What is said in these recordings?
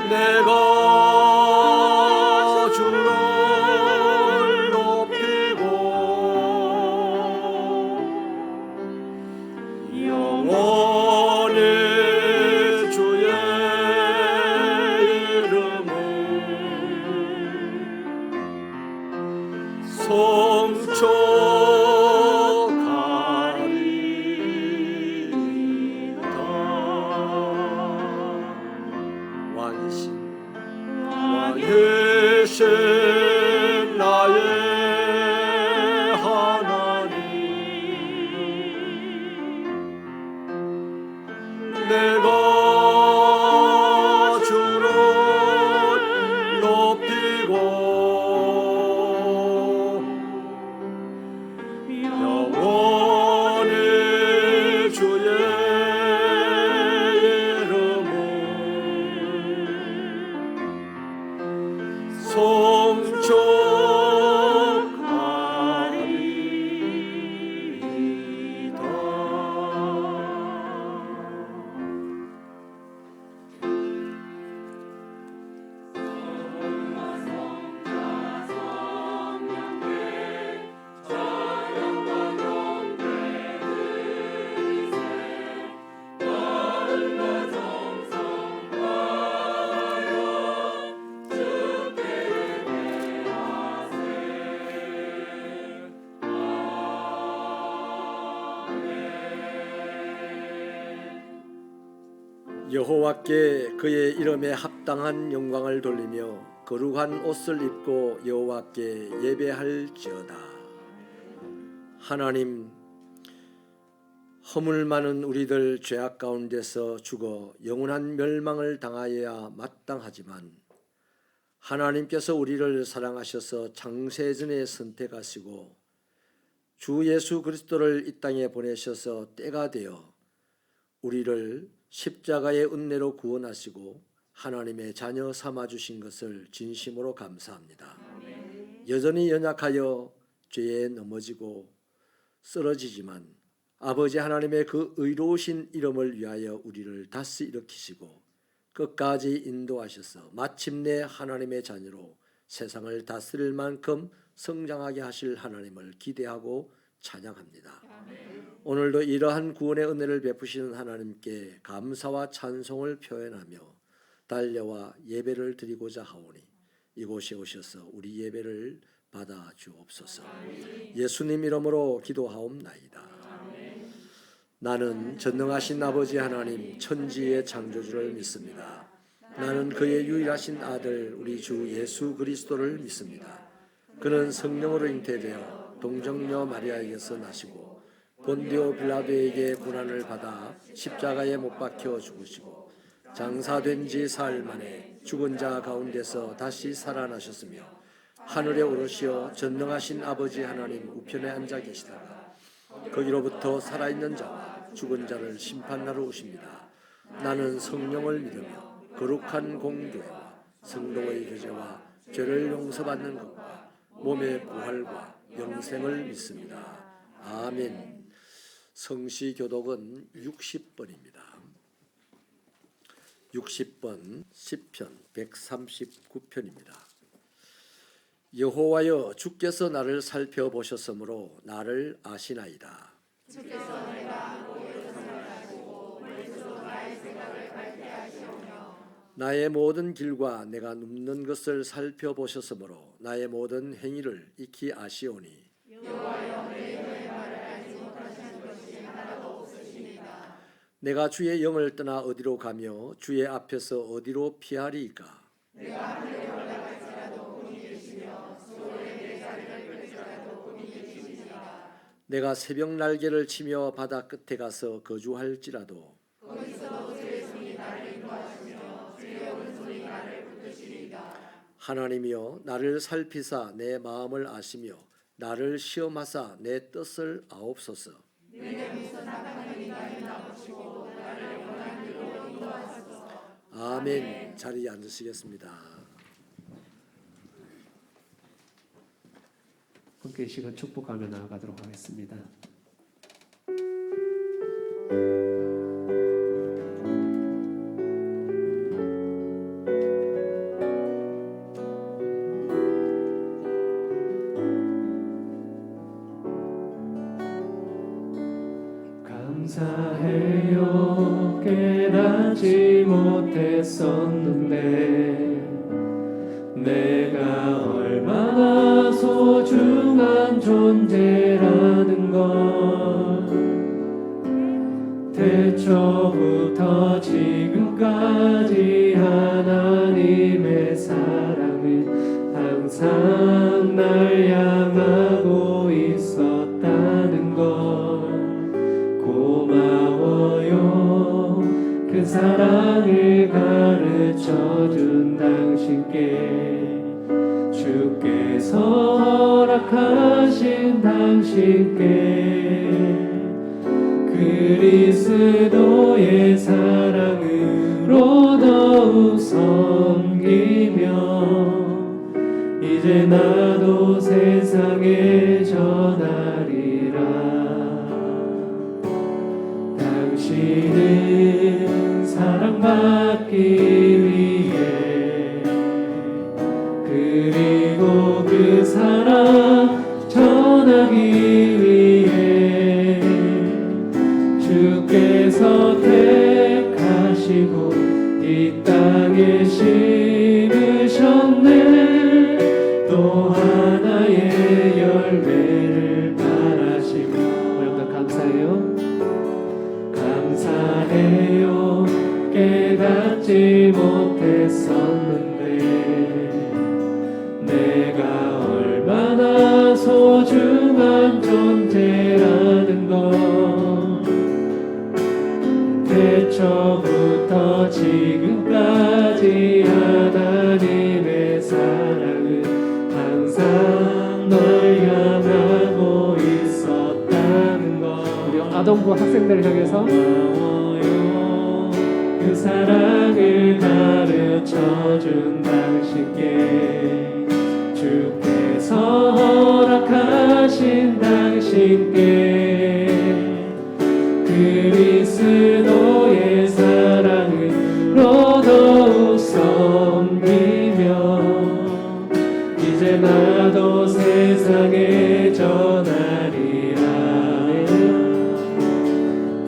내가 주를 높이고 영원히 주의 이름을 성취하리이다. 왕이신 나의 하나님, 내가 주를 높이고 영원히 주의 이름을 여호와께 그의 이름에 합당한 영광을 돌리며 거룩한 옷을 입고 여호와께 예배할지어다. 하나님, 허물 많은 우리들 죄악 가운데서 죽어 영원한 멸망을 당하여야 마땅하지만 하나님께서 우리를 사랑하셔서 창세전에 선택하시고 주 예수 그리스도를 이 땅에 보내셔서 때가 되어 우리를 십자가의 은혜로 구원하시고 하나님의 자녀 삼아주신 것을 진심으로 감사합니다. 여전히 연약하여 죄에 넘어지고 쓰러지지만 아버지 하나님의 그 의로우신 이름을 위하여 우리를 다시 일으키시고 끝까지 인도하셔서 마침내 하나님의 자녀로 세상을 다스릴 만큼 성장하게 하실 하나님을 기대하고 찬양합니다. 오늘도 이러한 구원의 은혜를 베푸시는 하나님께 감사와 찬송을 표현하며 달려와 예배를 드리고자 하오니 이곳에 오셔서 우리 예배를 받아 주옵소서. 예수님 이름으로 기도하옵나이다. 나는 전능하신 아버지 하나님 천지의 창조주를 믿습니다. 나는 그의 유일하신 아들 우리 주 예수 그리스도를 믿습니다. 그는 성령으로 잉태되어 동정녀 마리아에게서 나시고 본디오 빌라도에게 고난을 받아 십자가에 못 박혀 죽으시고 장사된 지 사흘 만에 죽은 자 가운데서 다시 살아나셨으며 하늘에 오르시어 전능하신 아버지 하나님 우편에 앉아 계시다가 거기로부터 살아있는 자와 죽은 자를 심판하러 오십니다. 나는 성령을 믿으며 거룩한 공교회와 성도의 교제와 죄를 용서받는 것과 몸의 부활과 영생을 믿습니다. 아멘. 성시교독은 60번입니다. 60번 시편 139편입니다. 여호와여, 주께서 나를 살펴보셨으므로 나를 아시나이다. 주께서 내가 모든 것을 아시고 머릿수로 나의 생각을 발견하시오며 나의 모든 길과 내가 눕는 것을 살펴보셨으므로 나의 모든 행위를 익히 아시오니 여호와여, 너의 말을 알지 못하시는 것이 하나도 없으시니이다. 내가 주의 영을 떠나 어디로 가며 주의 앞에서 어디로 피하리이까. 내가 하늘에 올라갈지라도 꿈이 계시며 수월에 내 자리를 펼지라도 꿈이 계시니이다. 내가 새벽 날개를 치며 바다 끝에 가서 거주할지라도 거기서 주의 손이 나를 인도하시며 주의 오른손이 나를 붙드시리이다. 하나님이여, 나를 살피사 내 마음을 아시며 나를 시험하사 내 뜻을 아옵소서. 내게 무슨 나타난 인간이 나오시고 나를 원한 길로 인도하소서. 아멘. 자리에 앉으시겠습니다. 함께 이 시간 축복하며 나아가도록 하겠습니다. 받지 못했었는데 내가 얼마나 소중한 존재라는 걸 태초부터 지금까지 하나님의 사랑은 항상 날 향하고 있었다는 걸 고마워요. 그 사랑을 가르쳐준 당신께 주께서 허락하신 당신께 그리스도의 사랑으로 더욱 섬기며 이제 나도 세상에 전하리라. 당신은 사랑받기 위해 그리고 그 사랑 전하기 위해 주께서 택하시고 이 땅에 심으셨네. 또 하나의 열매를 바라시며 오늘도 감사해요. 감사해요. 깨닫지 못했었는데 내가 얼마나 소중한 존재라는 것 태초부터 지금까지 하나님의 사랑은 항상 널 향하고 있었다는 것 우리 아동부 학생들을 향해서 고마워요. 그 사랑을 가르쳐준 당신께 주께서 허락하신 당신께 그리스도의 사랑으로 더욱 섬기며 이제 나도 세상에 전하리라.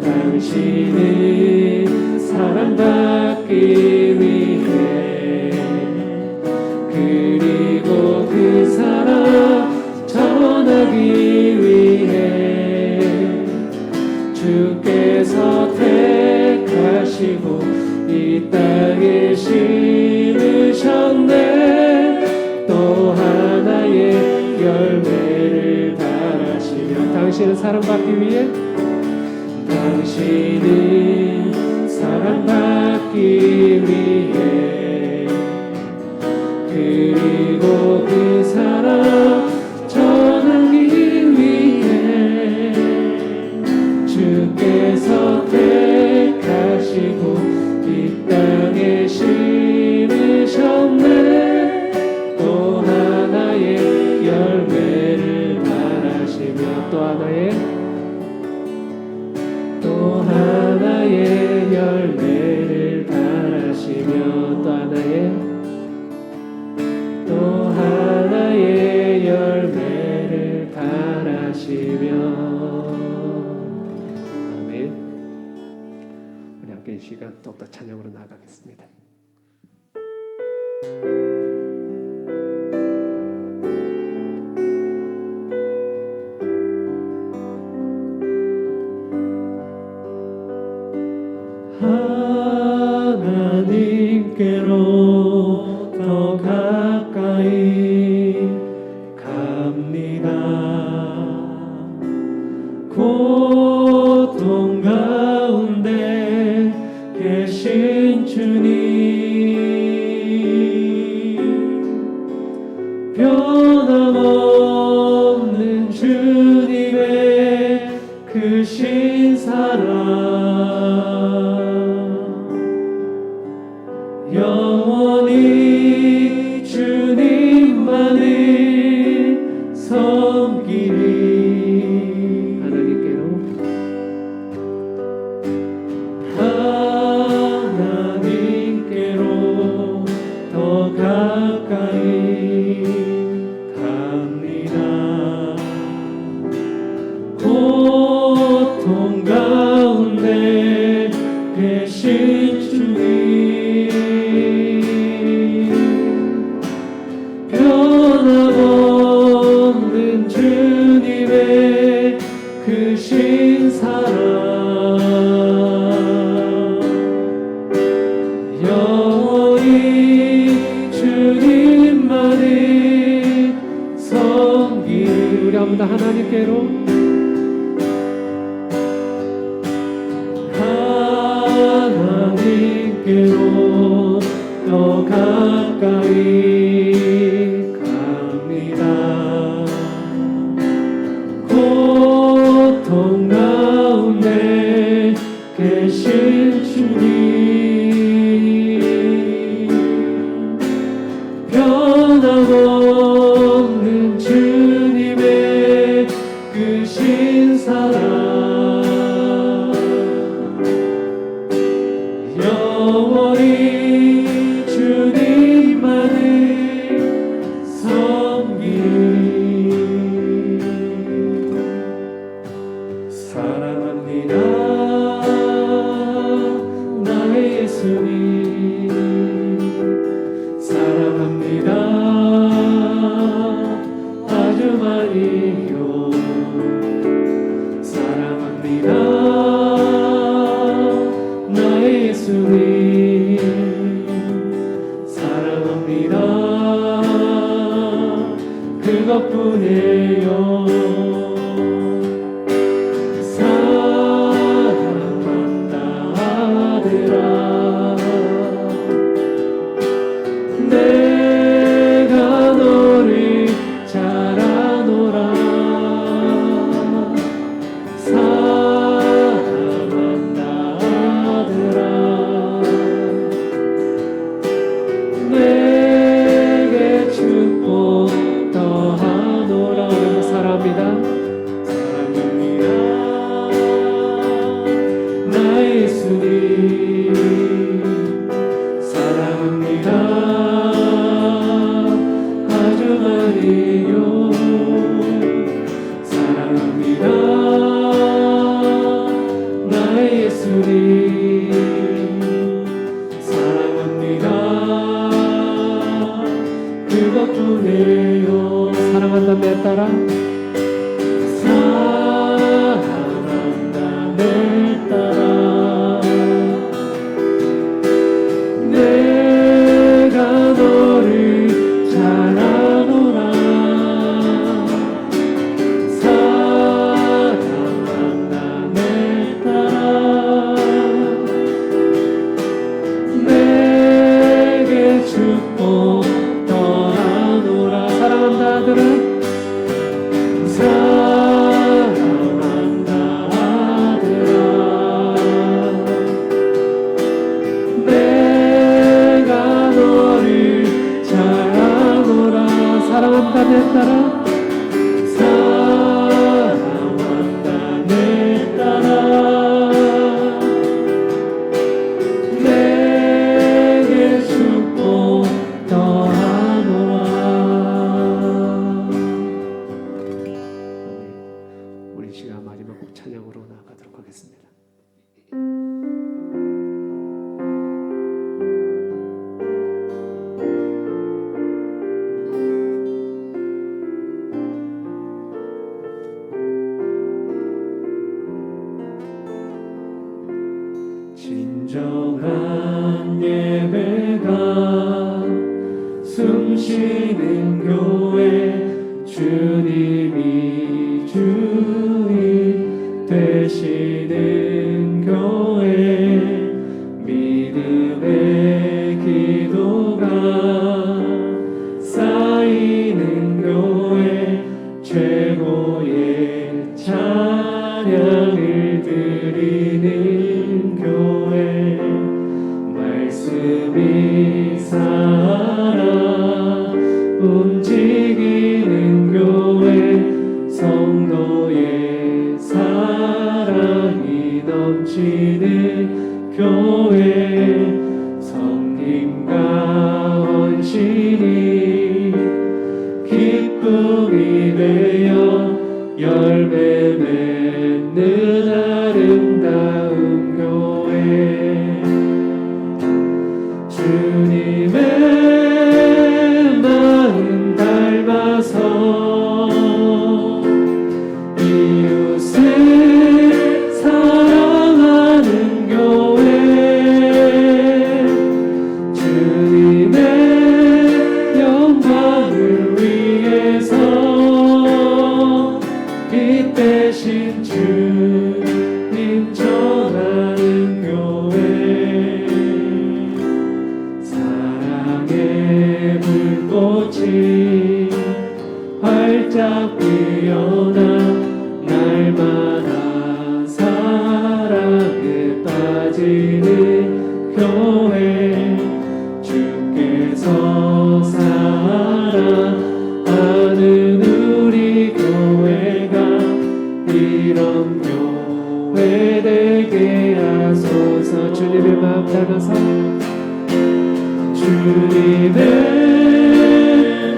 당신은 사랑받기 위해 그리고 그 사랑 전하기 위해 주께서 택하시고 이 땅에 심으셨네. 또 하나의 열매를 바라시며 당신은 사랑받기 위해 당신은 사랑받기 위해 그리고 그 사랑 전하기 위해 주께서 택하시고 이 땅에 심으셨네. 또 하나의 열매를 바라시며 또 하나의 열매를 바라시며 또 하나의 열매를 바라시며 아멘. 우리 함께 이 시간 더욱더 찬양으로 나아가겠습니다. 하나님께로 더 가까이 갑니다. 고통 가운데 계신 주님 변함없는 주님의 크신 사랑 영원히 주님만을 섬기리. 하나님께로 크신 주님 변함없는 주님의 크신 사랑 영원히 주님만을 섬기는 우리 한번 더 하나님께로 하나님께로 더 가까이 갑니다. 고통 가운데 계신 주님 변함없는 주님의 크신 사랑 영원히 주님만을 섬기리. 사랑합니다 나의 예수님 사랑합니다 아주 많이요 사랑합니다 나의 예수님 사랑합니다 그것뿐이에요 사랑한다 아들아 내가 너를 잘 아노라 사랑한다 아들아 내게 축복 더하노라 사랑합니다 사랑합니다 나의 예수님 사랑합니다 아주 많이요 사랑합니다 나의 예수님 사랑합니다 그것뿐이에요 사랑한다 내 딸아 사랑한다 내 딸아 내가 너를 잘 아노라 사랑한다 내 딸아 내게 축복 더하노라 사랑한다 아들아 사랑한다 아들아 내가 너를 잘 아노라 사랑한다 내 딸아 사랑한다 내 딸아 내게 축복 더하노라 우리 시간 마지막 곡 찬양으로 나아가도록 하겠습니다. 진정한 예배가 숨쉬는 교회 주님이 주인 되시는 교회 믿음의 기도가 쌓이는 교회 최고의 찬양을 드리는 교회 말씀이 살아 움직이는 교회 성도의 사랑이 넘치는 교회 성님과 헌신이 기쁨이 되어 열매 맺는 아름다운 교회 활짝 피어나 날마다 사랑에 빠지는 교회 주께서 사랑하는 우리 교회가 이런 교회 되게 하소서. 주님의 마음 닮아서 주님의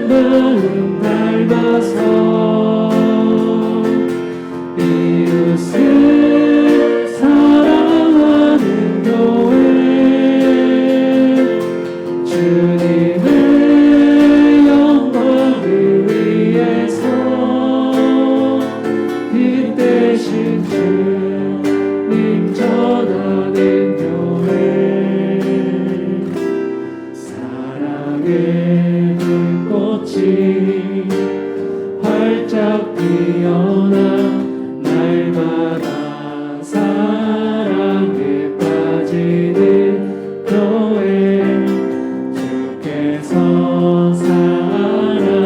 마음 닮아서 이웃을 사랑하는 교회 주님의 영광을 위해서 이 대신 주님 전하는 교회 사랑의 불꽃이 활짝 피어나 날마다 사랑에 빠지는 교회 주께서 사랑하는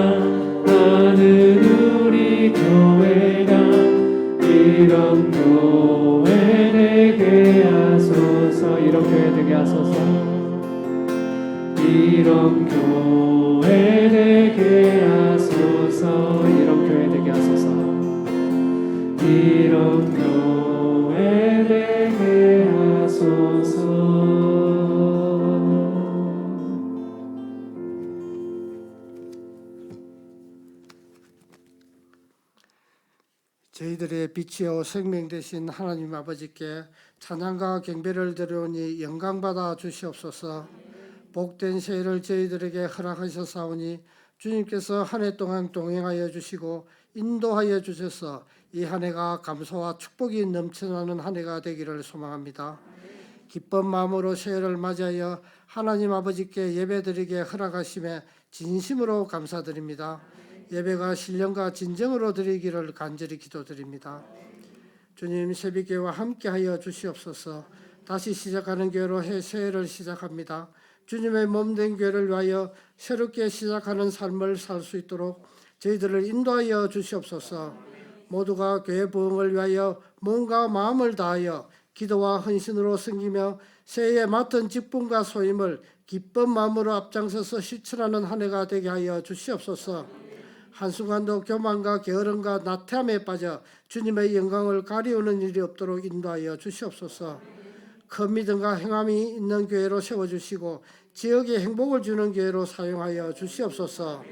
우리 교회가 이런 교회 되게 하소서. 이런 교회 되게 하소서. 이런 교회 되게 하소서. 이런 교회 되게 하소서. 이런 교회 되게 하소서. 저희들의 빛이요 생명 되신 하나님 아버지께 찬양과 경배를 드려오니 영광받아 주시옵소서. 복된 새해를 저희들에게 허락하셨사오니 주님께서 한 해 동안 동행하여 주시고 인도하여 주셔서 이 한 해가 감사와 축복이 넘쳐나는 한 해가 되기를 소망합니다. 기쁜 마음으로 새해를 맞이하여 하나님 아버지께 예배드리게 허락하심에 진심으로 감사드립니다. 예배가 신령과 진정으로 드리기를 간절히 기도드립니다. 주님 새벽교회와 함께하여 주시옵소서. 다시 시작하는 교회로 새해를 시작합니다. 주님의 몸된 교회를 위하여 새롭게 시작하는 삶을 살 수 있도록 저희들을 인도하여 주시옵소서. 모두가 교회 부흥을 위하여 몸과 마음을 다하여 기도와 헌신으로 섬기며 새해에 맡은 직분과 소임을 기쁜 마음으로 앞장서서 실천하는 한 해가 되게 하여 주시옵소서. 한순간도 교만과 게으름과 나태함에 빠져 주님의 영광을 가리우는 일이 없도록 인도하여 주시옵소서. 큰 믿음과 행함이 있는 교회로 세워주시고 지역에 행복을 주는 교회로 사용하여 주시옵소서.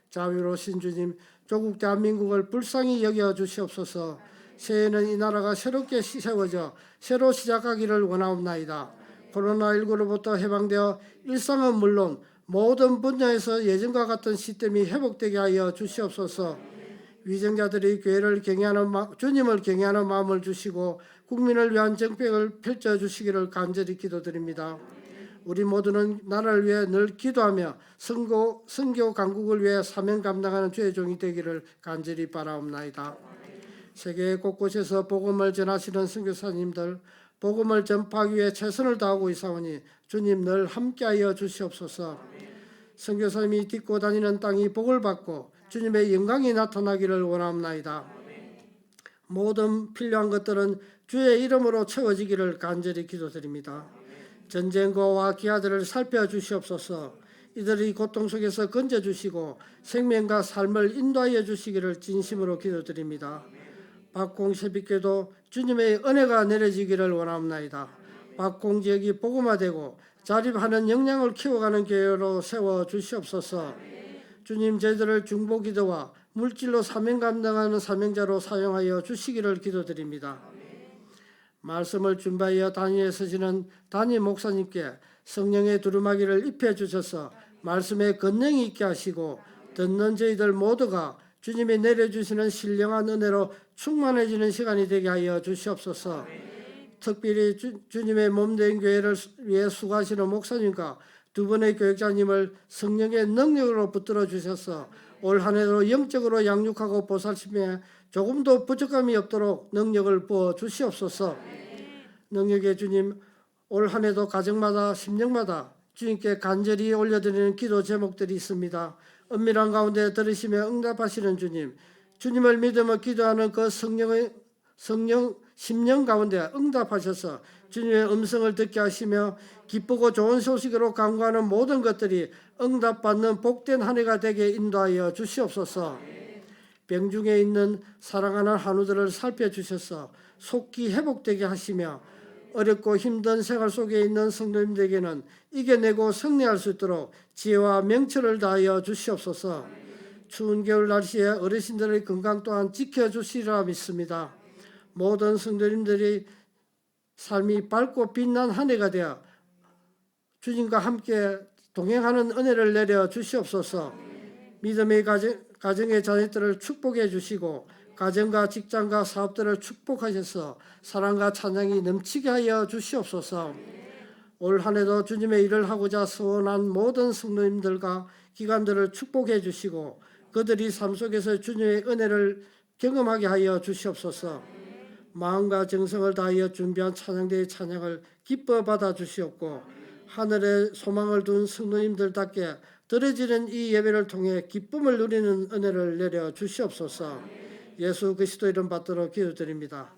자비로우신 주님, 조국 대한민국을 불쌍히 여겨 주시옵소서. 새해에는 이 나라가 새롭게 세워져 새로 시작하기를 원하옵나이다. 코로나19로부터 해방되어 일상은 물론 모든 분야에서 예전과 같은 시스템이 회복되게 하여 주시옵소서. 위정자들이 교회를 경외하는 주님을 경외하는 마음을 주시고 국민을 위한 정책을 펼쳐주시기를 간절히 기도드립니다. 우리 모두는 나라를 위해 늘 기도하며 선교 강국을 위해 사명 감당하는 주의 종이 되기를 간절히 바라옵나이다. 세계 곳곳에서 복음을 전하시는 선교사님들, 복음을 전파하기 위해 최선을 다하고 있사오니 주님 늘 함께하여 주시옵소서. 선교사님이 딛고 다니는 땅이 복을 받고 주님의 영광이 나타나기를 원하옵나이다. 모든 필요한 것들은 주의 이름으로 채워지기를 간절히 기도드립니다. 전쟁고와 기아들을 살펴주시옵소서. 이들이 고통 속에서 건져주시고 생명과 삶을 인도하여 주시기를 진심으로 기도드립니다. 박공새빛교도 주님의 은혜가 내려지기를 원하옵나이다. 박공 지역이 복음화되고 자립하는 역량을 키워가는 교회로 세워주시옵소서. 주님 저희들을 중보기도와 물질로 사명 감당하는 사명자로 사용하여 주시기를 기도드립니다. 말씀을 준비하여 단위에 서시는 담임 목사님께 성령의 두루마기를 입혀주셔서 말씀에 권능이 있게 하시고 듣는 저희들 모두가 주님이 내려주시는 신령한 은혜로 충만해지는 시간이 되게 하여 주시옵소서. 특별히 주님의 몸된 교회를 위해 수고하시는 목사님과 두 분의 교육자님을 성령의 능력으로 붙들어 주셔서 올 한 해도 영적으로 양육하고 보살피며 조금도 부족함이 없도록 능력을 부어 주시옵소서. 능력의 주님, 올 한 해도 가정마다 심령마다 주님께 간절히 올려드리는 기도 제목들이 있습니다. 은밀한 가운데 들으시며 응답하시는 주님, 주님을 믿으며 기도하는 그 성령 심령 가운데 응답하셔서 주님의 음성을 듣게 하시며 기쁘고 좋은 소식으로 간구하는 모든 것들이 응답받는 복된 한 해가 되게 인도하여 주시옵소서. 병중에 있는 사랑하는 한우들을 살펴주셔서 속기 회복되게 하시며 어렵고 힘든 생활 속에 있는 성도님들에게는 이겨내고 승리할 수 있도록 지혜와 명철을 다하여 주시옵소서. 추운 겨울 날씨에 어르신들의 건강 또한 지켜주시리라 믿습니다. 모든 성도님들이 삶이 밝고 빛난 한 해가 되어 주님과 함께 동행하는 은혜를 내려 주시옵소서. 믿음의 가정의 자녀들을 축복해 주시고 가정과 직장과 사업들을 축복하셔서 사랑과 찬양이 넘치게 하여 주시옵소서. 올 한 해도 주님의 일을 하고자 소원한 모든 성도님들과 기관들을 축복해 주시고 그들이 삶 속에서 주님의 은혜를 경험하게 하여 주시옵소서. 마음과 정성을 다하여 준비한 찬양대의 찬양을 기뻐 받아 주시옵고 하늘에 소망을 둔 성도님들답게 드려지는 이 예배를 통해 기쁨을 누리는 은혜를 내려 주시옵소서. 예수 그리스도 이름 받들어 기도드립니다.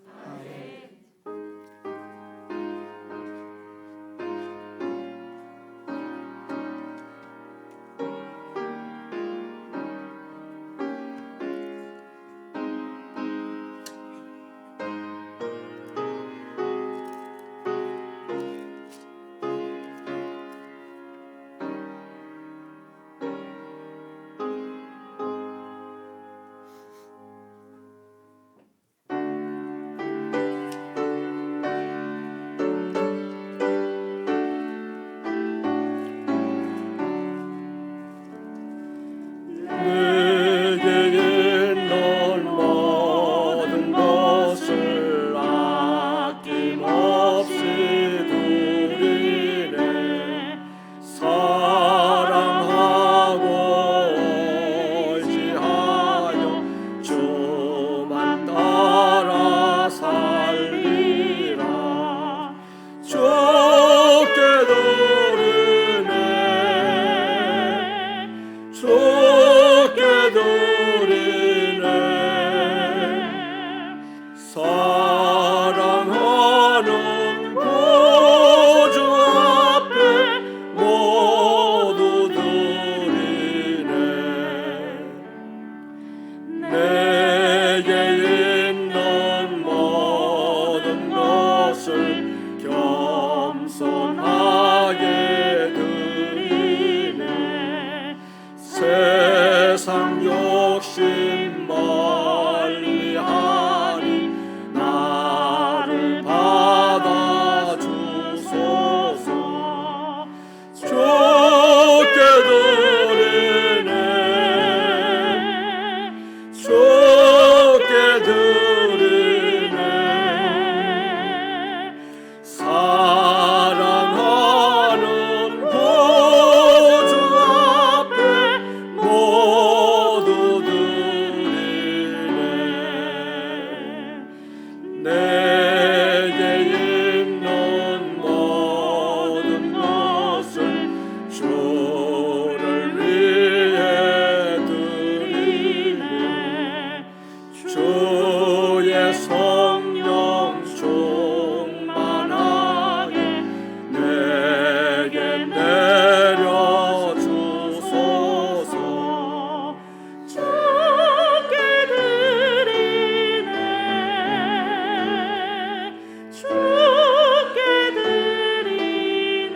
세상 욕심 멀리하니 나를 받아 주소서. 좋게 드리네 좋게 드리네 사랑하는 구주 앞에 모두 드리네. 내게 있는 모든 것을 주를 위해 드리네. 주의 성령 충만하게 내게 내려 주소서. 주께 드리네 주께 드리네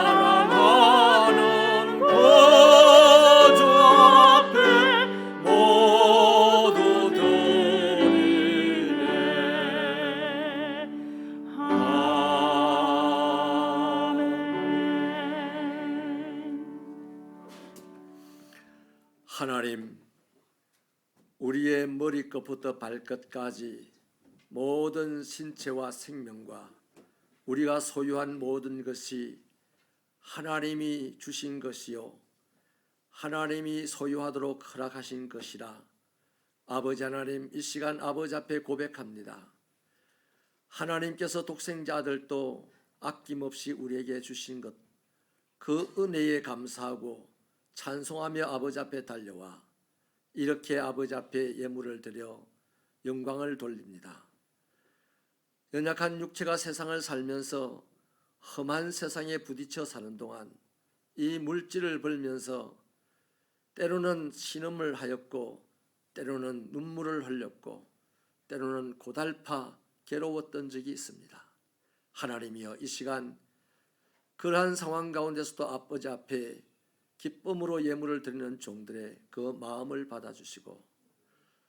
사랑하는 구주 앞에 모두 드리네. 하나님, 우리의 머리끝부터 발끝까지 모든 신체와 생명과 우리가 소유한 모든 것이 하나님이 주신 것이요 하나님이 소유하도록 허락하신 것이라. 아버지 하나님, 이 시간 아버지 앞에 고백합니다. 하나님께서 독생자 아들도 아낌없이 우리에게 주신 것, 그 은혜에 감사하고 찬송하며 아버지 앞에 달려와 이렇게 아버지 앞에 예물을 드려 영광을 돌립니다. 연약한 육체가 세상을 살면서 험한 세상에 부딪혀 사는 동안 이 물질을 벌면서 때로는 신음을 하였고 때로는 눈물을 흘렸고 때로는 고달파 괴로웠던 적이 있습니다. 하나님이여, 이 시간 그러한 상황 가운데서도 아버지 앞에 기쁨으로 예물을 드리는 종들의 그 마음을 받아주시고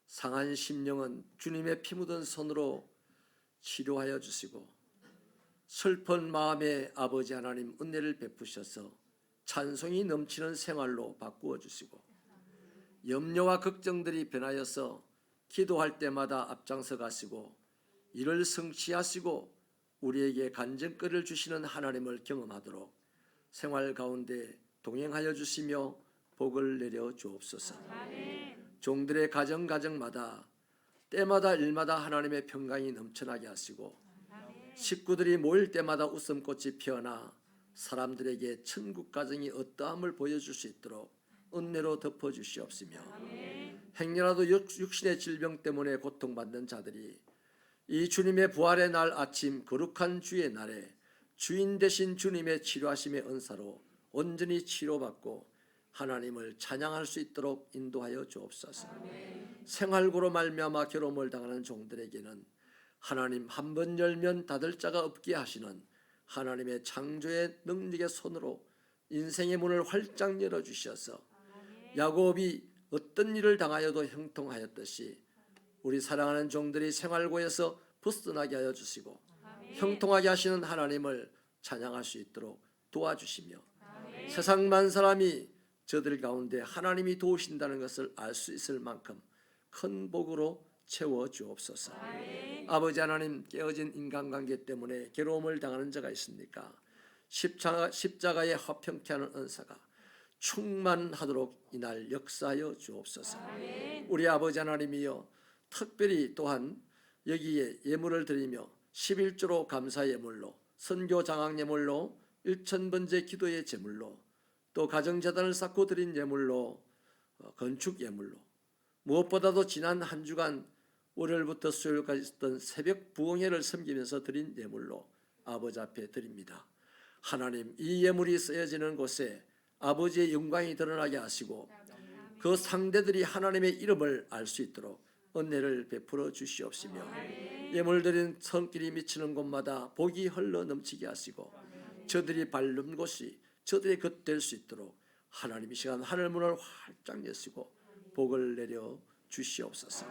상한 심령은 주님의 피 묻은 손으로 치료하여 주시고 슬픈 마음에 아버지 하나님 은혜를 베푸셔서 찬송이 넘치는 생활로 바꾸어 주시고 염려와 걱정들이 변하여서 기도할 때마다 앞장서 가시고 이를 성취하시고 우리에게 간증거리를 주시는 하나님을 경험하도록 생활 가운데 동행하여 주시며 복을 내려 주옵소서. 종들의 가정마다 때마다 일마다 하나님의 평강이 넘쳐나게 하시고 식구들이 모일 때마다 웃음꽃이 피어나 사람들에게 천국 가정이 어떠함을 보여줄 수 있도록 은혜로 덮어주시옵시며 행여라도 육신의 질병 때문에 고통받는 자들이 이 주님의 부활의 날 아침 거룩한 주의 날에 주인 되신 주님의 치료하심의 은사로 온전히 치료받고 하나님을 찬양할 수 있도록 인도하여 주옵소서. 생활고로 말미암아 괴로움을 당하는 종들에게는 하나님 한 번 열면 닫을 자가 없게 하시는 하나님의 창조의 능력의 손으로 인생의 문을 활짝 열어주셔서 야곱이 어떤 일을 당하여도 형통하였듯이 우리 사랑하는 종들이 생활고에서 벗어나게 하여 주시고 형통하게 하시는 하나님을 찬양할 수 있도록 도와주시며 세상 만 사람이 저들 가운데 하나님이 도우신다는 것을 알 수 있을 만큼 큰 복으로 채워 주옵소서. 아버지 하나님, 깨어진 인간관계 때문에 괴로움을 당하는 자가 있습니까? 십자가의 화평케 하는 은사가 충만하도록 이날 역사하여 주옵소서. 우리 아버지 하나님이여, 특별히 또한 여기에 예물을 드리며 11조로 감사 예물로, 선교 장학 예물로, 1000번째 기도의 제물로, 또 가정재단을 쌓고 드린 예물로, 건축 예물로, 무엇보다도 지난 한 주간 월요일부터 수요일까지 있었던 새벽 부흥회를 섬기면서 드린 예물로 아버지 앞에 드립니다. 하나님, 이 예물이 쓰여지는 곳에 아버지의 영광이 드러나게 하시고 그 상대들이 하나님의 이름을 알 수 있도록 은혜를 베풀어 주시옵시며 예물 드린 손길이 미치는 곳마다 복이 흘러 넘치게 하시고 저들이 밟는 곳이 저들의 것 될 수 있도록 하나님 이 시간 하늘문을 활짝 여시고 복을 내려 주시옵소서.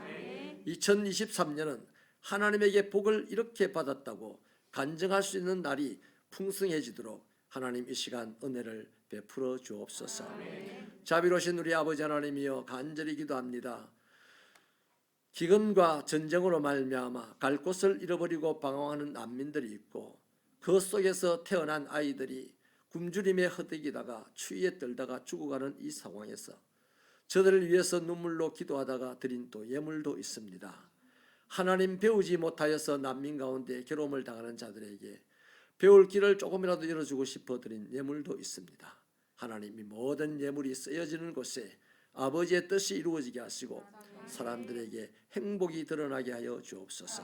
2023년은 하나님에게 복을 이렇게 받았다고 간증할 수 있는 날이 풍성해지도록 하나님 이 시간 은혜를 베풀어 주옵소서. 자비로우신 우리 아버지 하나님이여, 간절히 기도합니다. 기근과 전쟁으로 말미암아 갈 곳을 잃어버리고 방황하는 난민들이 있고 그 속에서 태어난 아이들이 굶주림에 허덕이다가 추위에 떨다가 죽어가는 이 상황에서 저들을 위해서 눈물로 기도하다가 드린 또 예물도 있습니다. 하나님, 배우지 못하여서 난민 가운데 괴로움을 당하는 자들에게 배울 길을 조금이라도 열어주고 싶어 드린 예물도 있습니다. 하나님이 모든 예물이 쓰여지는 곳에 아버지의 뜻이 이루어지게 하시고 사람들에게 행복이 드러나게 하여 주옵소서.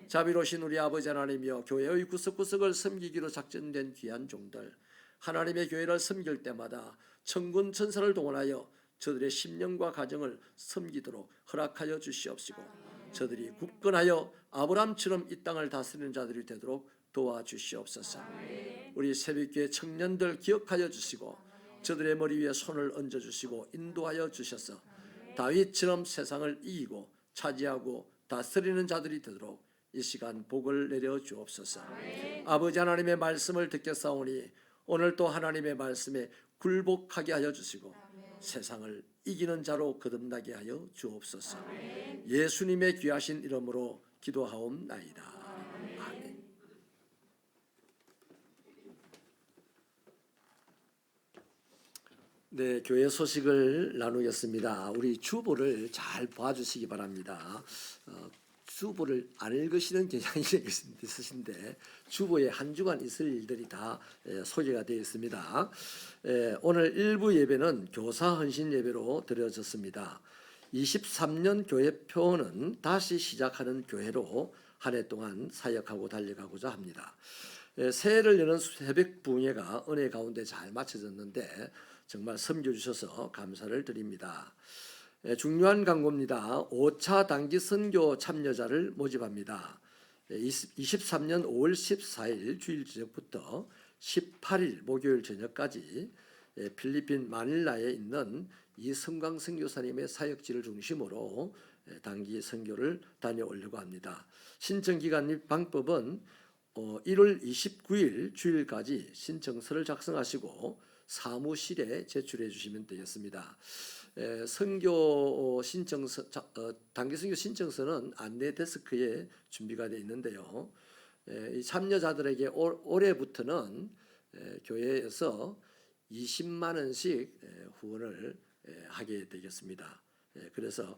자비로우신 우리 아버지 하나님이여, 교회의 구석구석을 섬기기로 작정된 귀한 종들, 하나님의 교회를 섬길 때마다 천군 천사를 동원하여 저들의 심령과 가정을 섬기도록 허락하여 주시옵시고 저들이 굳건하여 아브람처럼 이 땅을 다스리는 자들이 되도록 도와주시옵소서. 우리 새벽교회 청년들 기억하여 주시고 저들의 머리 위에 손을 얹어주시고 인도하여 주셔서 다윗처럼 세상을 이기고 차지하고 다스리는 자들이 되도록 이 시간 복을 내려 주옵소서. 아버지 하나님의 말씀을 듣겠사오니 오늘 또 하나님의 말씀에 굴복하게 하여 주시고 세상을 이기는 자로 거듭나게 하여 주옵소서. 예수님의 귀하신 이름으로 기도하옵나이다. 아멘. 네, 교회 소식을 나누겠습니다. 우리 주보를 잘 봐주시기 바랍니다. 특수부를 안 읽으시는 경향이 있으신데 주보에 한 주간 있을 일들이 다 소개가 되어 있습니다. 오늘 일부 예배는 교사 헌신 예배로 드려졌습니다. 23년 교회표는 다시 시작하는 교회로 한 해 동안 사역하고 달려가고자 합니다. 새해를 여는 새벽 붕예가 은혜 가운데 잘 마쳐졌는데 정말 섬겨주셔서 감사를 드립니다. 중요한 광고입니다. 5차 단기 선교 참여자를 모집합니다. 23년 5월 14일 주일 저녁부터 18일 목요일 저녁까지 필리핀 마닐라에 있는 이성광 선교사님의 사역지를 중심으로 단기 선교를 다녀오려고 합니다. 신청 기간 및 방법은 1월 29일 주일까지 신청서를 작성하시고 사무실에 제출해 주시면 되겠습니다. 선교 신청서, 단기 선교 신청서는 안내 데스크에 준비가 되어 있는데요. 이 참여자들에게 올해부터는 교회에서 20만 원씩 후원을 하게 되겠습니다. 그래서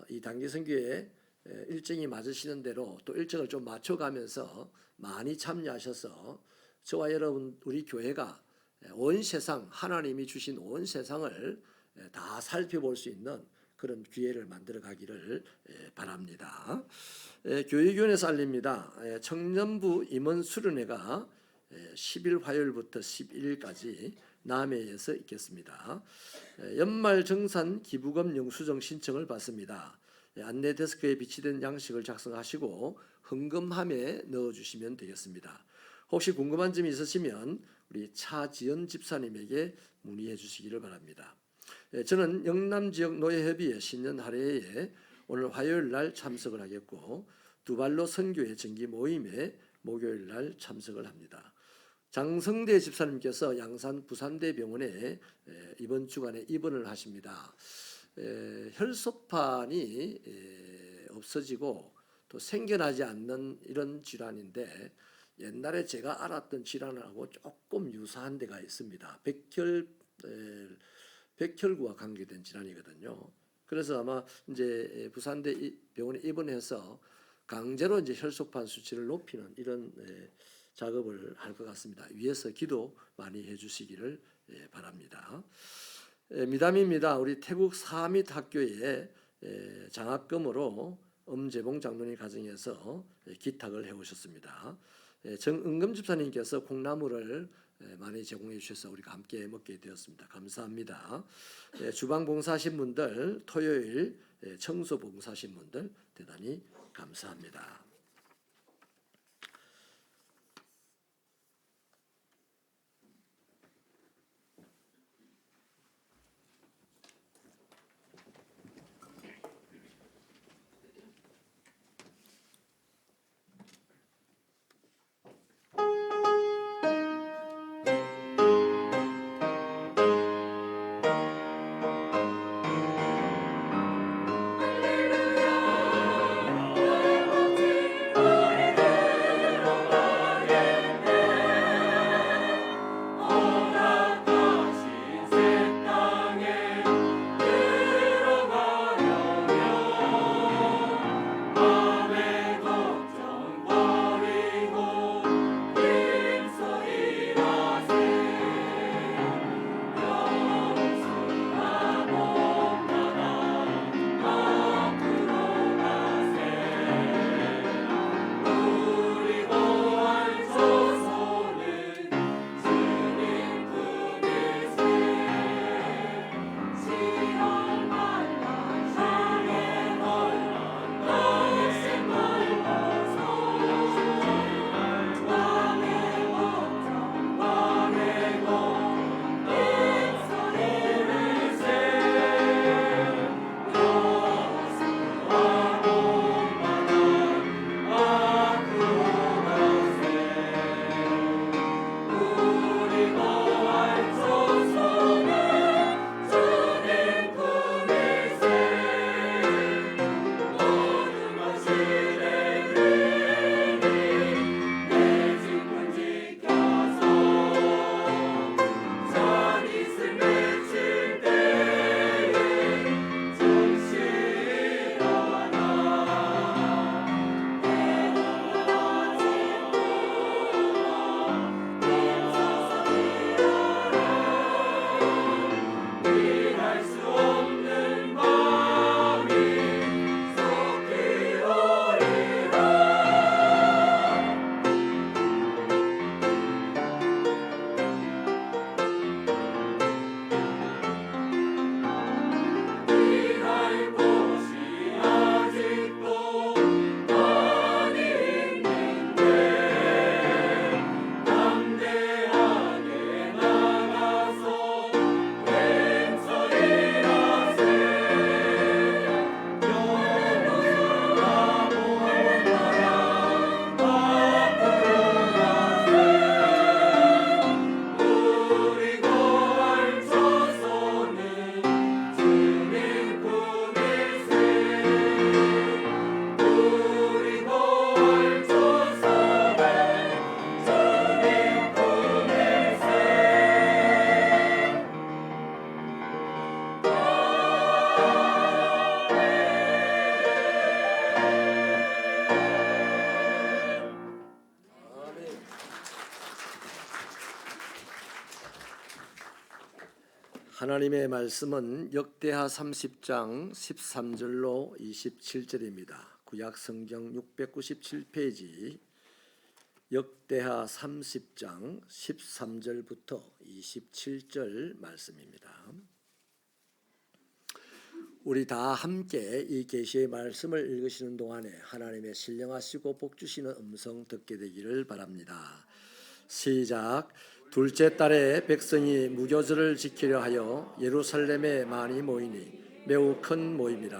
이 단기 선교에 일정이 맞으시는 대로 또 일정을 좀 맞춰가면서 많이 참여하셔서 저와 여러분 우리 교회가 온 세상 하나님이 주신 온 세상을 다 살펴볼 수 있는 그런 기회를 만들어 가기를 바랍니다. 교육위원회에서 알립니다. 청년부 임원 수련회가 10일 화요일부터 11일까지 남해에서 있겠습니다. 연말 정산 기부금 영수증 신청을 받습니다. 안내 데스크에 비치된 양식을 작성하시고 헌금함에 넣어주시면 되겠습니다. 혹시 궁금한 점이 있으시면 우리 차지연 집사님에게 문의해 주시기를 바랍니다. 저는 영남지역 노예협의회 신년 할애에 오늘 화요일 날 참석을 하겠고 두발로 선교회 정기 모임에 목요일 날 참석을 합니다. 장성대 집사님께서 양산 부산대병원에 이번 주간에 입원을 하십니다. 혈소판이 없어지고 또 생겨나지 않는 이런 질환인데 옛날에 제가 알았던 질환하고 조금 유사한 데가 있습니다. 백혈구와 관계된 질환이거든요. 그래서 아마 이제 부산대 병원에 입원해서 강제로 이제 혈소판 수치를 높이는 이런 작업을 할 것 같습니다. 위에서 기도 많이 해주시기를 바랍니다. 미담입니다. 우리 태국 사밋 학교에 장학금으로 엄재봉 장로님 가정에서 기탁을 해오셨습니다. 정은금 집사님께서 콩나물을 많이 제공해 주셔서 우리가 함께 먹게 되었습니다. 감사합니다. 주방 봉사하신 분들, 토요일 청소 봉사하신 분들 대단히 감사합니다. 하나님의 말씀은 역대하 30장 13절로 27절입니다. 구약 성경 697페이지 역대하 30장 13절부터 27절 말씀입니다. 우리 다 함께 이 계시의 말씀을 읽으시는 동안에 하나님의 신령하시고 복 주시는 음성 듣게 되기를 바랍니다. 시작. 둘째 달에 백성이 무교절을 지키려 하여 예루살렘에 많이 모이니 매우 큰 모임이라.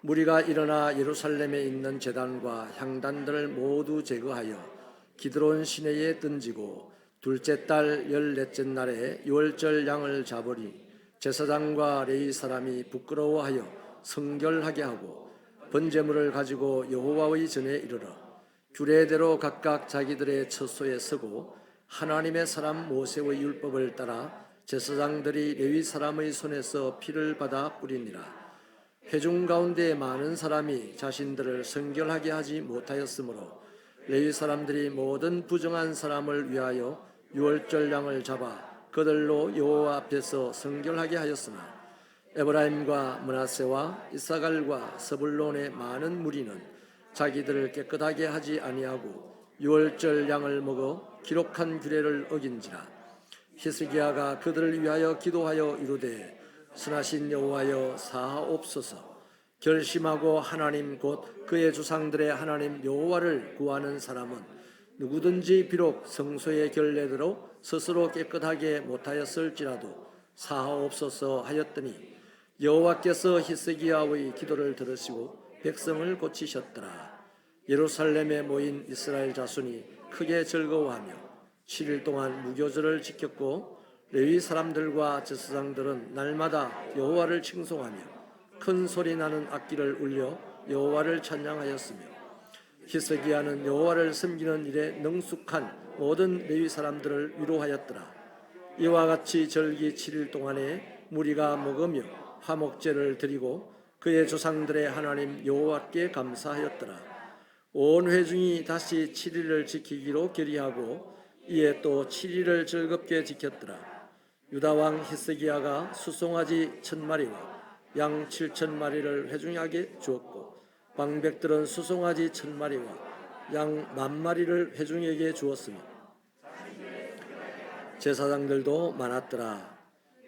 무리가 일어나 예루살렘에 있는 제단과 향단들을 모두 제거하여 기드론 시내에 던지고 둘째 달 14째 날에 유월절 양을 잡으니 제사장과 레위 사람이 부끄러워하여 성결하게 하고 번제물을 가지고 여호와의 전에 이르러 규례대로 각각 자기들의 처소에 서고 하나님의 사람 모세의 율법을 따라 제사장들이 레위 사람의 손에서 피를 받아 뿌리니라. 회중 가운데 많은 사람이 자신들을 성결하게 하지 못하였으므로 레위 사람들이 모든 부정한 사람을 위하여 유월절 양을 잡아 그들로 여호와 앞에서 성결하게 하였으나 에브라임과 므낫세와 이사갈과 스불론의 많은 무리는 자기들을 깨끗하게 하지 아니하고 유월절 양을 먹어 기록한 규례를 어긴지라. 히스기야가 그들을 위하여 기도하여 이르되 선하신 여호와여 사하옵소서. 결심하고 하나님 곧 그의 조상들의 하나님 여호와를 구하는 사람은 누구든지 비록 성소의 결례대로 스스로 깨끗하게 못하였을지라도 사하옵소서 하였더니 여호와께서 히스기야의 기도를 들으시고 백성을 고치셨더라. 예루살렘에 모인 이스라엘 자손이 크게 즐거워하며 7일 동안 무교절을 지켰고 레위 사람들과 제사장들은 날마다 여호와를 칭송하며 큰 소리 나는 악기를 울려 여호와를 찬양하였으며 히스기야는 여호와를 섬기는 일에 능숙한 모든 레위 사람들을 위로하였더라. 이와 같이 절기 7일 동안에 무리가 먹으며 화목제를 드리고 그의 조상들의 하나님 여호와께 감사하였더라. 온 회중이 다시 7일을 지키기로 결의하고 이에 또 7일을 즐겁게 지켰더라. 유다 왕 히스기야가 수송아지 1000마리와 양 7000마리를 회중에게 주었고 방백들은 수송아지 1000마리와 양 10,000마리를 회중에게 주었으며 제사장들도 많았더라.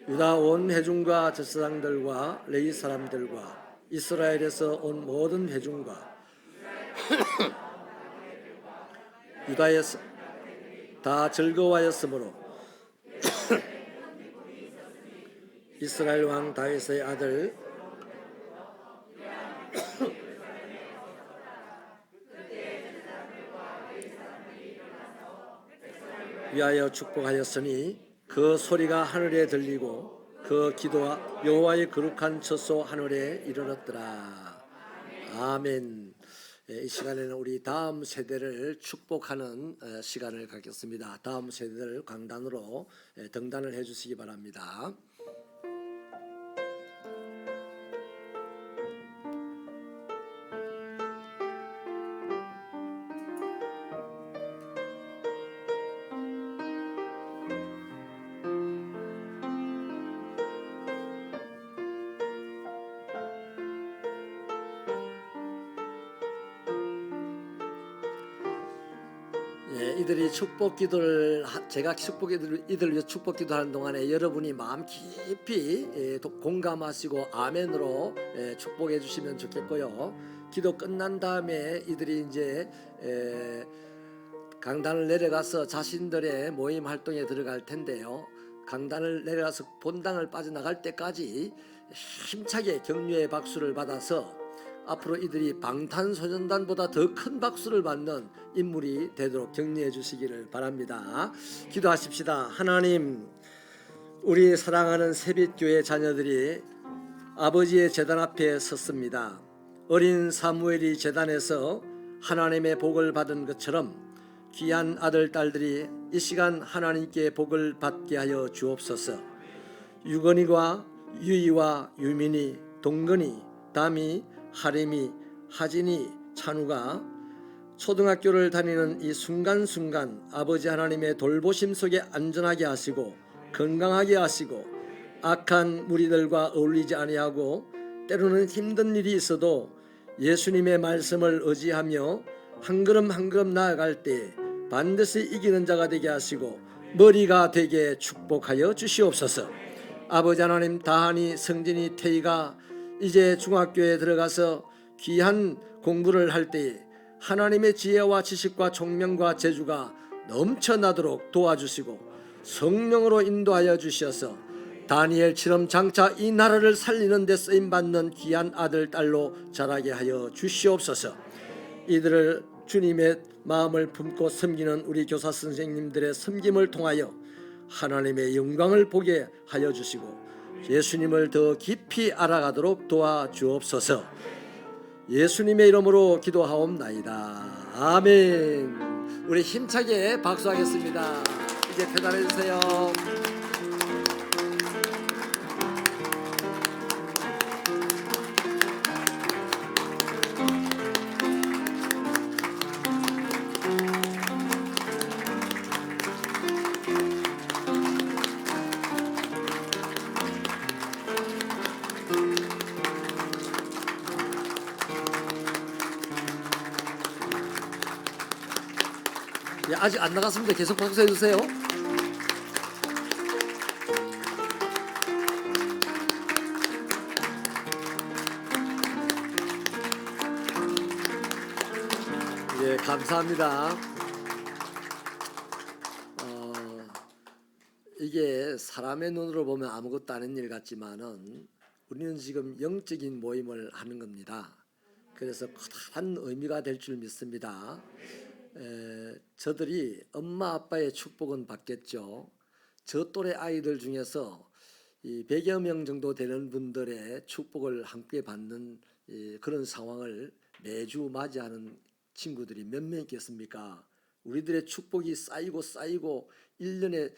유다 온 회중과 제사장들과 레위 사람들과 이스라엘에서 온 모든 회중과 유다에서 다 즐거워하였으므로 이스라엘 왕 다윗의 아들 위하여 축복하였으니 그 소리가 하늘에 들리고 그 기도와 여호와의 거룩한 처소 하늘에 이르렀더라. 아멘. 이 시간에는 우리 다음 세대를 축복하는 시간을 갖겠습니다. 다음 세대를 강단으로 등단을 해주시기 바랍니다. 이들이 제가 이들 위해 축복 기도하는 동안에 여러분이 마음 깊이 공감하시고 아멘으로 축복해 주시면 좋겠고요. 기도 끝난 다음에 이들이 이제 강단을 내려가서 자신들의 모임 활동에 들어갈 텐데요. 강단을 내려가서 본당을 빠져나갈 때까지 힘차게 격려의 박수를 받아서 앞으로 이들이 방탄소년단보다 더 큰 박수를 받는 인물이 되도록 격려해 주시기를 바랍니다. 기도하십시다. 하나님, 우리 사랑하는 새빛교회 자녀들이 아버지의 제단 앞에 섰습니다. 어린 사무엘이 제단에서 하나님의 복을 받은 것처럼 귀한 아들 딸들이 이 시간 하나님께 복을 받게 하여 주옵소서. 유건이와 유이와 유민이, 동건이, 담이, 하림이, 하진이, 찬우가 초등학교를 다니는 이 순간순간 아버지 하나님의 돌보심 속에 안전하게 하시고 건강하게 하시고 악한 무리들과 어울리지 아니하고 때로는 힘든 일이 있어도 예수님의 말씀을 의지하며 한 걸음 한 걸음 나아갈 때 반드시 이기는 자가 되게 하시고 머리가 되게 축복하여 주시옵소서. 아버지 하나님, 다한이, 성진이, 태희가 이제 중학교에 들어가서 귀한 공부를 할 때 하나님의 지혜와 지식과 총명과 재주가 넘쳐나도록 도와주시고 성령으로 인도하여 주셔서 다니엘처럼 장차 이 나라를 살리는 데 쓰임받는 귀한 아들, 딸로 자라게 하여 주시옵소서. 이들을 주님의 마음을 품고 섬기는 우리 교사 선생님들의 섬김을 통하여 하나님의 영광을 보게 하여 주시고 예수님을 더 깊이 알아가도록 도와주옵소서. 예수님의 이름으로 기도하옵나이다. 아멘. 우리 힘차게 박수하겠습니다. 이제 배달해 주세요. 예, 아직 안 나갔습니다. 계속 박수해 주세요. 예, 감사합니다. 이게 사람의 눈으로 보면 아무것도 아닌 일 같지만은 우리는 지금 영적인 모임을 하는 겁니다. 그래서 커다란 의미가 될 줄 믿습니다. 저들이 엄마 아빠의 축복은 받겠죠. 저 또래 아이들 중에서 이 100여 명 정도 되는 분들의 축복을 함께 받는 그런 상황을 매주 맞이하는 친구들이 몇 명 있겠습니까? 우리들의 축복이 쌓이고 1년에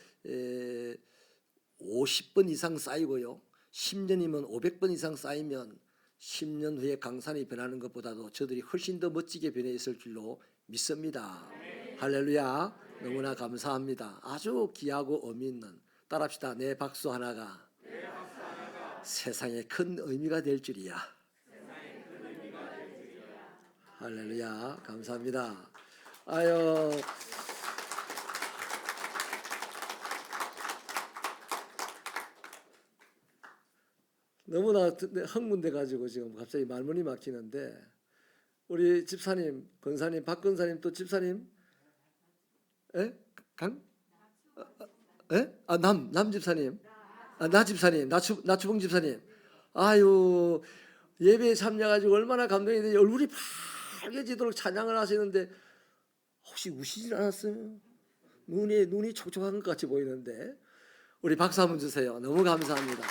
50번 이상 쌓이고요. 10년이면 500번 이상 쌓이면 10년 후에 강산이 변하는 것보다도 저들이 훨씬 더 멋지게 변해 있을 줄로 믿습니다. 할렐루야. 너무나 감사합니다. 아주 귀하고 의미 있는, 따라합시다. 내 박수 하나가 세상에 큰 의미가 될 줄이야. 할렐루야. 감사합니다. 아유, 너무나 흥분돼 가지고 지금 갑자기 말문이 막히는데, 우리 집사님, 권사님, 박 권사님, 또 집사님, 남 집사님, 나 집사님, 나추봉 집사님, 아유, 예배에 참여가지고 얼마나 감동이 되지. 얼굴이 빨개지도록 찬양을 하시는데 혹시 우시질 않았어요? 눈이 촉촉한 것 같이 보이는데, 우리 박수 한번 주세요. 너무 감사합니다.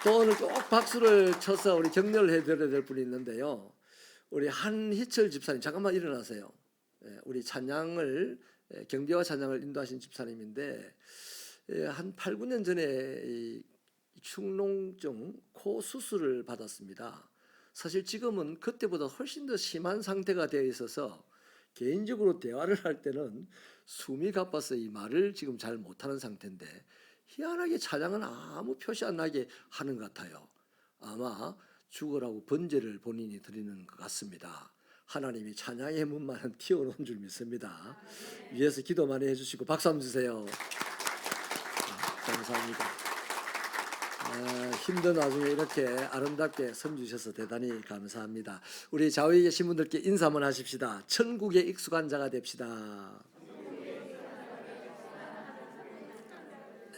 또 오늘 꼭 박수를 쳐서 우리 격려를 해드려야 될 분이 있는데요. 우리 한희철 집사님, 잠깐만 일어나세요. 우리 찬양을, 경배와 찬양을 인도하신 집사님인데, 한 8, 9년 전에 이 축농증 코 수술을 받았습니다. 사실 지금은 그때보다 훨씬 더 심한 상태가 되어 있어서 개인적으로 대화를 할 때는 숨이 가빠서 이 말을 지금 잘 못하는 상태인데, 희한하게 찬양은 아무 표시 안 나게 하는 것 같아요. 아마 죽으라고 번제를 본인이 드리는 것 같습니다. 하나님이 찬양의 문만은 튀어놓은 줄 믿습니다. 위에서 기도 많이 해주시고 박수 한번 주세요. 감사합니다. 힘든 와중에 이렇게 아름답게 섬주셔서 대단히 감사합니다. 우리 좌우에 계신 분들께 인사 한번 하십시다. 천국에 익숙한 자가 됩시다.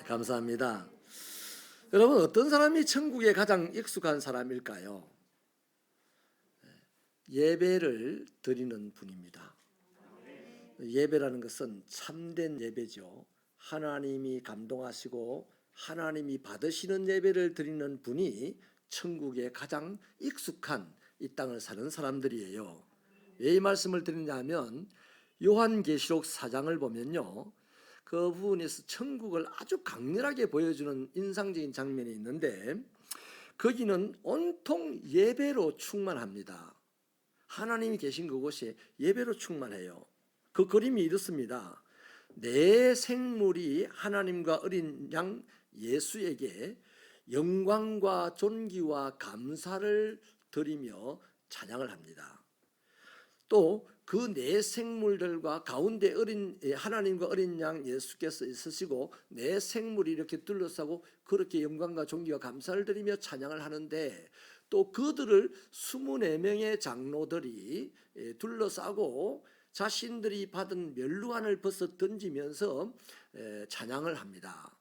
감사합니다. 여러분, 어떤 사람이 천국에 가장 익숙한 사람일까요? 예배를 드리는 분입니다. 예배라는 것은 참된 예배죠. 하나님이 감동하시고 하나님이 받으시는 예배를 드리는 분이 천국에 가장 익숙한 이 땅을 사는 사람들이에요. 왜 이 말씀을 드리냐 하면 요한계시록 4장을 보면요, 그 부분에서 천국을 아주 강렬하게 보여주는 인상적인 장면이 있는데, 거기는 온통 예배로 충만합니다. 하나님이 계신 그곳이 예배로 충만해요. 그 그림이 이렇습니다. 내 생물이 하나님과 어린 양 예수에게 영광과 존귀와 감사를 드리며 찬양을 합니다. 또 그 내 생물들과 가운데 하나님과 어린 양 예수께서 있으시고 내 생물이 이렇게 둘러싸고 그렇게 영광과 존귀와 감사를 드리며 찬양을 하는데, 또 그들을 24명의 장로들이 둘러싸고 자신들이 받은 멸루관을 벗어 던지면서 찬양을 합니다.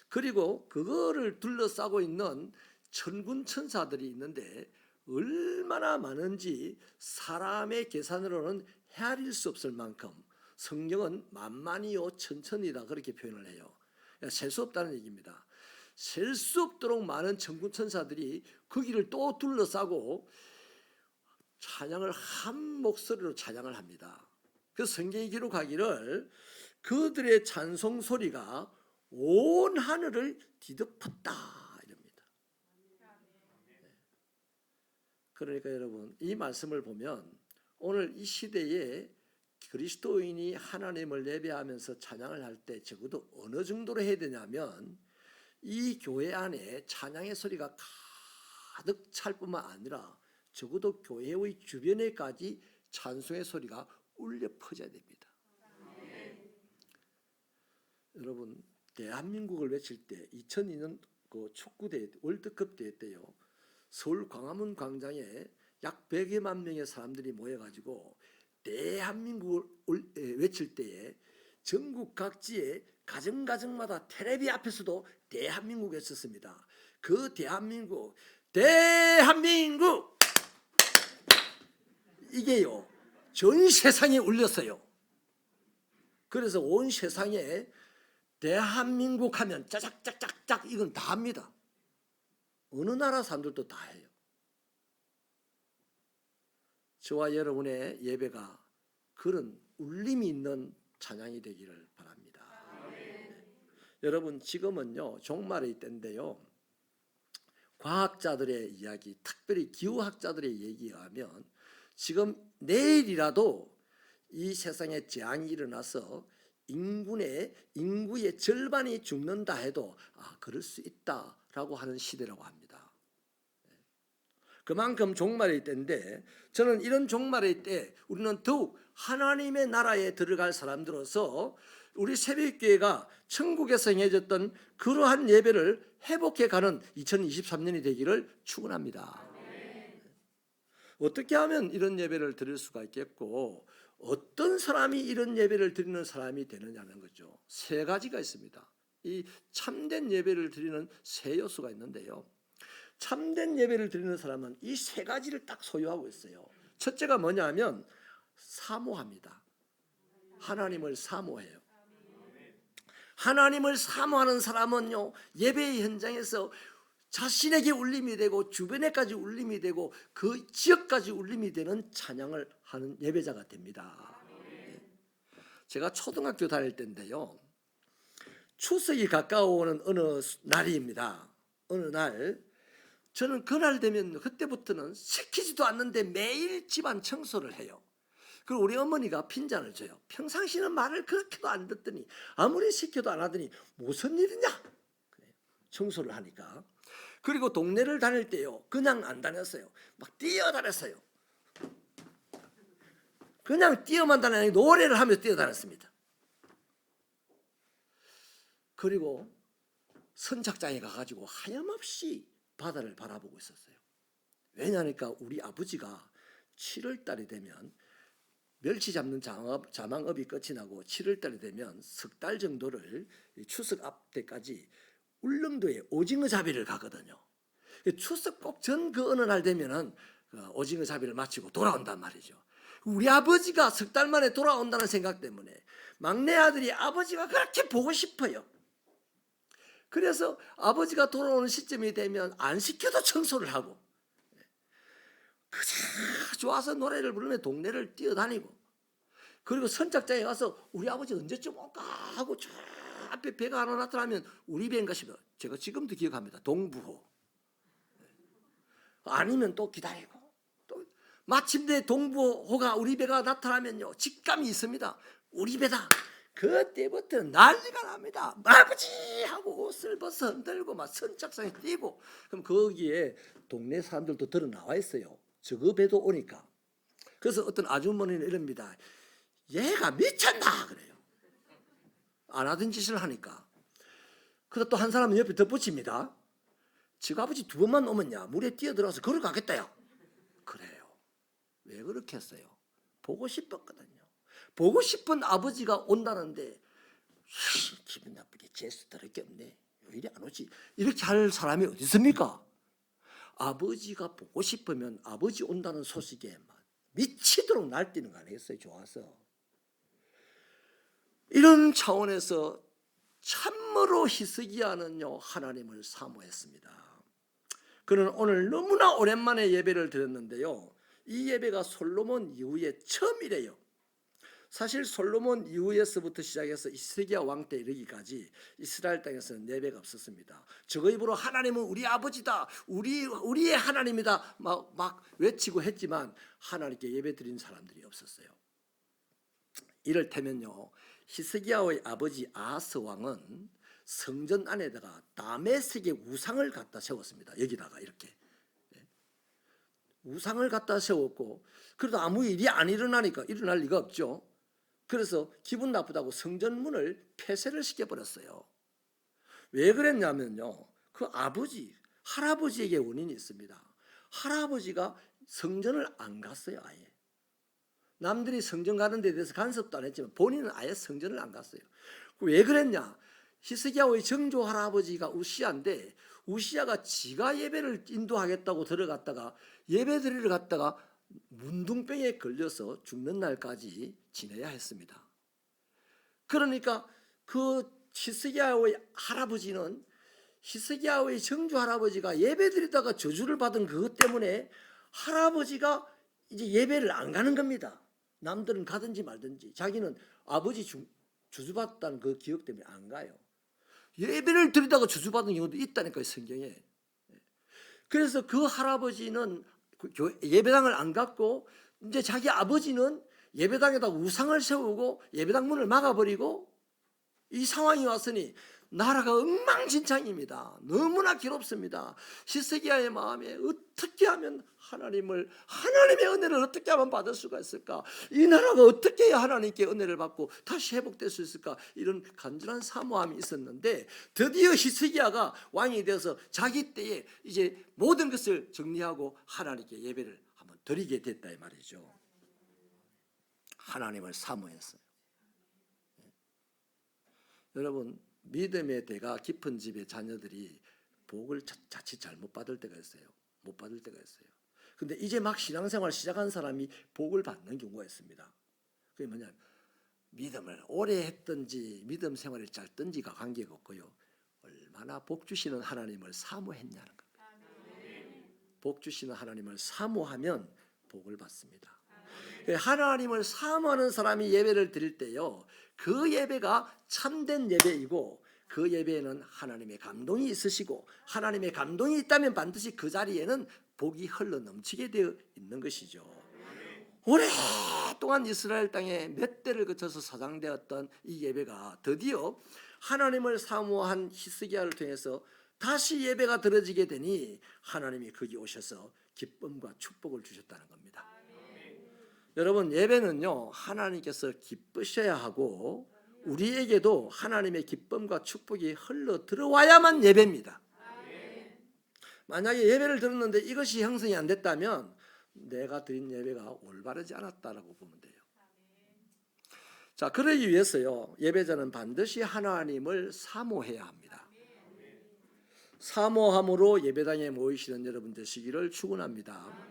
그리고 그거를 둘러싸고 있는 천군 천사들이 있는데 얼마나 많은지 사람의 계산으로는 헤아릴 수 없을 만큼, 성경은 만만이요 천천이다 그렇게 표현을 해요. 셀 수 없다는 얘기입니다. 셀 수 없도록 많은 천군 천사들이 거기를 또 둘러싸고 찬양을 한 목소리로 찬양을 합니다. 그래서 성경이 기록하기를 그들의 찬송 소리가 온 하늘을 뒤덮었다 이럽니다. 그러니까 여러분, 이 말씀을 보면 오늘 이 시대에 그리스도인이 하나님을 예배하면서 찬양을 할 때 적어도 어느 정도로 해야 되냐면, 이 교회 안에 찬양의 소리가 가득 찰 뿐만 아니라 적어도 교회의 주변에까지 찬송의 소리가 울려 퍼져야 됩니다. 여러분, 대한민국을 외칠 때 2002년 그 축구대 월드컵 대회 때요, 서울 광화문 광장에 약 100여만 명의 사람들이 모여가지고 대한민국을 외칠 때에 전국 각지의 가정마다 텔레비 앞에서도 대한민국이 있었습니다. 그 대한민국 이게요 전 세상에 울렸어요. 그래서 온 세상에 대한민국 하면 짜작짝짝짝 이건 다 합니다. 어느 나라 사람들도 다 해요. 저와 여러분의 예배가 그런 울림이 있는 찬양이 되기를 바랍니다. 네. 여러분, 지금은요 종말의 때인데요, 과학자들의 이야기, 특별히 기후학자들의 얘기에 의하면 지금 내일이라도 이 세상에 재앙이 일어나서 인구의 절반이 죽는다 해도 그럴 수 있다라고 하는 시대라고 합니다. 그만큼 종말의 때인데, 저는 이런 종말의 때 우리는 더욱 하나님의 나라에 들어갈 사람들로서 우리 새벽교회가 천국에서 행해졌던 그러한 예배를 회복해가는 2023년이 되기를 축원합니다. 어떻게 하면 이런 예배를 드릴 수가 있겠고, 어떤 사람이 이런 예배를 드리는 사람이 되느냐는 거죠. 세 가지가 있습니다. 이 참된 예배를 드리는 세 요소가 있는데요, 참된 예배를 드리는 사람은 이 세 가지를 딱 소유하고 있어요. 첫째가 뭐냐면 사모합니다. 하나님을 사모해요. 하나님을 사모하는 사람은요, 예배의 현장에서 자신에게 울림이 되고 주변에까지 울림이 되고 그 지역까지 울림이 되는 찬양을 하는 예배자가 됩니다. 제가 초등학교 다닐 때인데요, 추석이 가까워오는 어느 날입니다. 어느 날 저는 그날 되면 그때부터는 시키지도 않는데 매일 집안 청소를 해요. 그리고 우리 어머니가 핀잔을 줘요. 평상시는 말을 그렇게도 안 듣더니 아무리 시켜도 안 하더니 무슨 일이냐? 청소를 하니까. 그리고 동네를 다닐 때요, 그냥 안 다녔어요. 막 뛰어다녔어요. 그냥 뛰어만 다니는 노래를 하면서 뛰어다녔습니다. 그리고 선착장에 가가지고 하염없이 바다를 바라보고 있었어요. 왜냐하니까 우리 아버지가 7월 달이 되면 멸치 잡는 자망업이 끝이 나고 7월 달이 되면 석 달 정도를 추석 앞때까지 울릉도에 오징어 잡이를 가거든요. 추석 꼭 전 그 어느 날 되면은 오징어 잡이를 마치고 돌아온단 말이죠. 우리 아버지가 석 달 만에 돌아온다는 생각 때문에 막내 아들이 아버지가 그렇게 보고 싶어요. 그래서 아버지가 돌아오는 시점이 되면 안 시켜도 청소를 하고, 그저 좋아서 노래를 부르며 동네를 뛰어다니고, 그리고 선착장에 가서 우리 아버지 언제쯤 올까 하고 저 앞에 배가 하나 나타나면 우리 배인가 싶어요. 제가 지금도 기억합니다. 동부호. 아니면 또 기다리고, 또 마침내 동부호가 우리 배가 나타나면요 직감이 있습니다. 우리 배다. 그때부터 난리가 납니다. 아버지 하고 옷을 벗어 흔들고 막 선착장에 뛰고. 그럼 거기에 동네 사람들도 들어 나와 있어요. 저거 배도 오니까. 그래서 어떤 아주머니는 이럽니다. 얘가 미쳤나 그래요. 안 하던 짓을 하니까. 그러다 또 한 사람은 옆에 덧붙입니다. 지가 아버지 2번만 오면야 물에 뛰어들어가서 걸어가겠다요. 그래요. 왜 그렇게 했어요? 보고 싶었거든요. 보고 싶은 아버지가 온다는데 기분 나쁘게 재수 들을 게 없네. 왜 이리 안 오지? 이렇게 할 사람이 어디 있습니까? 아버지가 보고 싶으면 아버지 온다는 소식에 미치도록 날뛰는 거 아니겠어요? 좋아서. 이런 차원에서 참으로 히스기야는요 하나님을 사모했습니다. 그는 오늘 너무나 오랜만에 예배를 드렸는데요, 이 예배가 솔로몬 이후에 처음이래요. 사실 솔로몬 이후에서부터 시작해서 히스기야 왕 때 이르기까지 이스라엘 땅에서는 예배가 없었습니다. 저거 입으로 하나님은 우리 아버지다, 우리의 하나님이다 막 외치고 했지만 하나님께 예배 드린 사람들이 없었어요. 이를테면요, 히스기야의 아버지 아하스 왕은 성전 안에다가 다메섹의 우상을 갖다 세웠습니다. 여기다가 이렇게 우상을 갖다 세웠고, 그래도 아무 일이 안 일어나니까 일어날 리가 없죠. 그래서 기분 나쁘다고 성전 문을 폐쇄를 시켜버렸어요. 왜 그랬냐면요, 그 할아버지에게 원인이 있습니다. 할아버지가 성전을 안 갔어요. 아예 남들이 성전 가는 데 대해서 간섭도 안 했지만 본인은 아예 성전을 안 갔어요. 왜 그랬냐? 히스기야의 정조 할아버지가 우시야인데, 우시야가 지가 예배를 인도하겠다고 들어갔다가 예배 드리러 갔다가 문둥병에 걸려서 죽는 날까지 지내야 했습니다. 그러니까 그 히스기야의 할아버지는, 히스기야의 정조 할아버지가 예배 드리다가 저주를 받은 그것 때문에 할아버지가 이제 예배를 안 가는 겁니다. 남들은 가든지 말든지 자기는 아버지 저주받았다는 그 기억 때문에 안 가요. 예배를 드리다가 저주받은 경우도 있다니까요, 성경에. 그래서 그 할아버지는 예배당을 안 갔고, 이제 자기 아버지는 예배당에다 우상을 세우고 예배당 문을 막아버리고, 이 상황이 왔으니 나라가 엉망진창입니다. 너무나 괴롭습니다. 히스기야의 마음에 어떻게 하면 하나님의 은혜를 어떻게 하면 받을 수가 있을까? 이 나라가 어떻게 해야 하나님께 은혜를 받고 다시 회복될 수 있을까? 이런 간절한 사모함이 있었는데, 드디어 히스기야가 왕이 되어서 자기 때에 이제 모든 것을 정리하고 하나님께 예배를 한번 드리게 됐다 이 말이죠. 하나님을 사모했어요. 여러분, 믿음의 대가 깊은 집의 자녀들이 복을 자칫 잘못 받을 때가 있어요. 못 받을 때가 있어요. 근데 이제 막 신앙생활 시작한 사람이 복을 받는 경우가 있습니다. 그게 뭐냐면, 믿음을 오래 했든지 믿음 생활이 짧든지가 관계가 없고요, 얼마나 복 주시는 하나님을 사모했냐는 겁니다. 복 주시는 하나님을 사모하면 복을 받습니다. 하나님을 사모하는 사람이 예배를 드릴 때요, 그 예배가 참된 예배이고, 그 예배에는 하나님의 감동이 있으시고, 하나님의 감동이 있다면 반드시 그 자리에는 복이 흘러 넘치게 되어 있는 것이죠. 오랫동안 이스라엘 땅에 몇 대를 거쳐서 사장되었던 이 예배가 드디어 하나님을 사모한 히스기야를 통해서 다시 예배가 드려지게 되니 하나님이 거기 오셔서 기쁨과 축복을 주셨다는 겁니다. 여러분, 예배는요, 하나님께서 기쁘셔야 하고 우리에게도 하나님의 기쁨과 축복이 흘러 들어와야만 예배입니다. 만약에 예배를 드렸는데 이것이 형성이 안 됐다면 내가 드린 예배가 올바르지 않았다라고 보면 돼요. 자, 그러기 위해서요, 예배자는 반드시 하나님을 사모해야 합니다. 사모함으로 예배당에 모이시는 여러분 되시기를 축원합니다.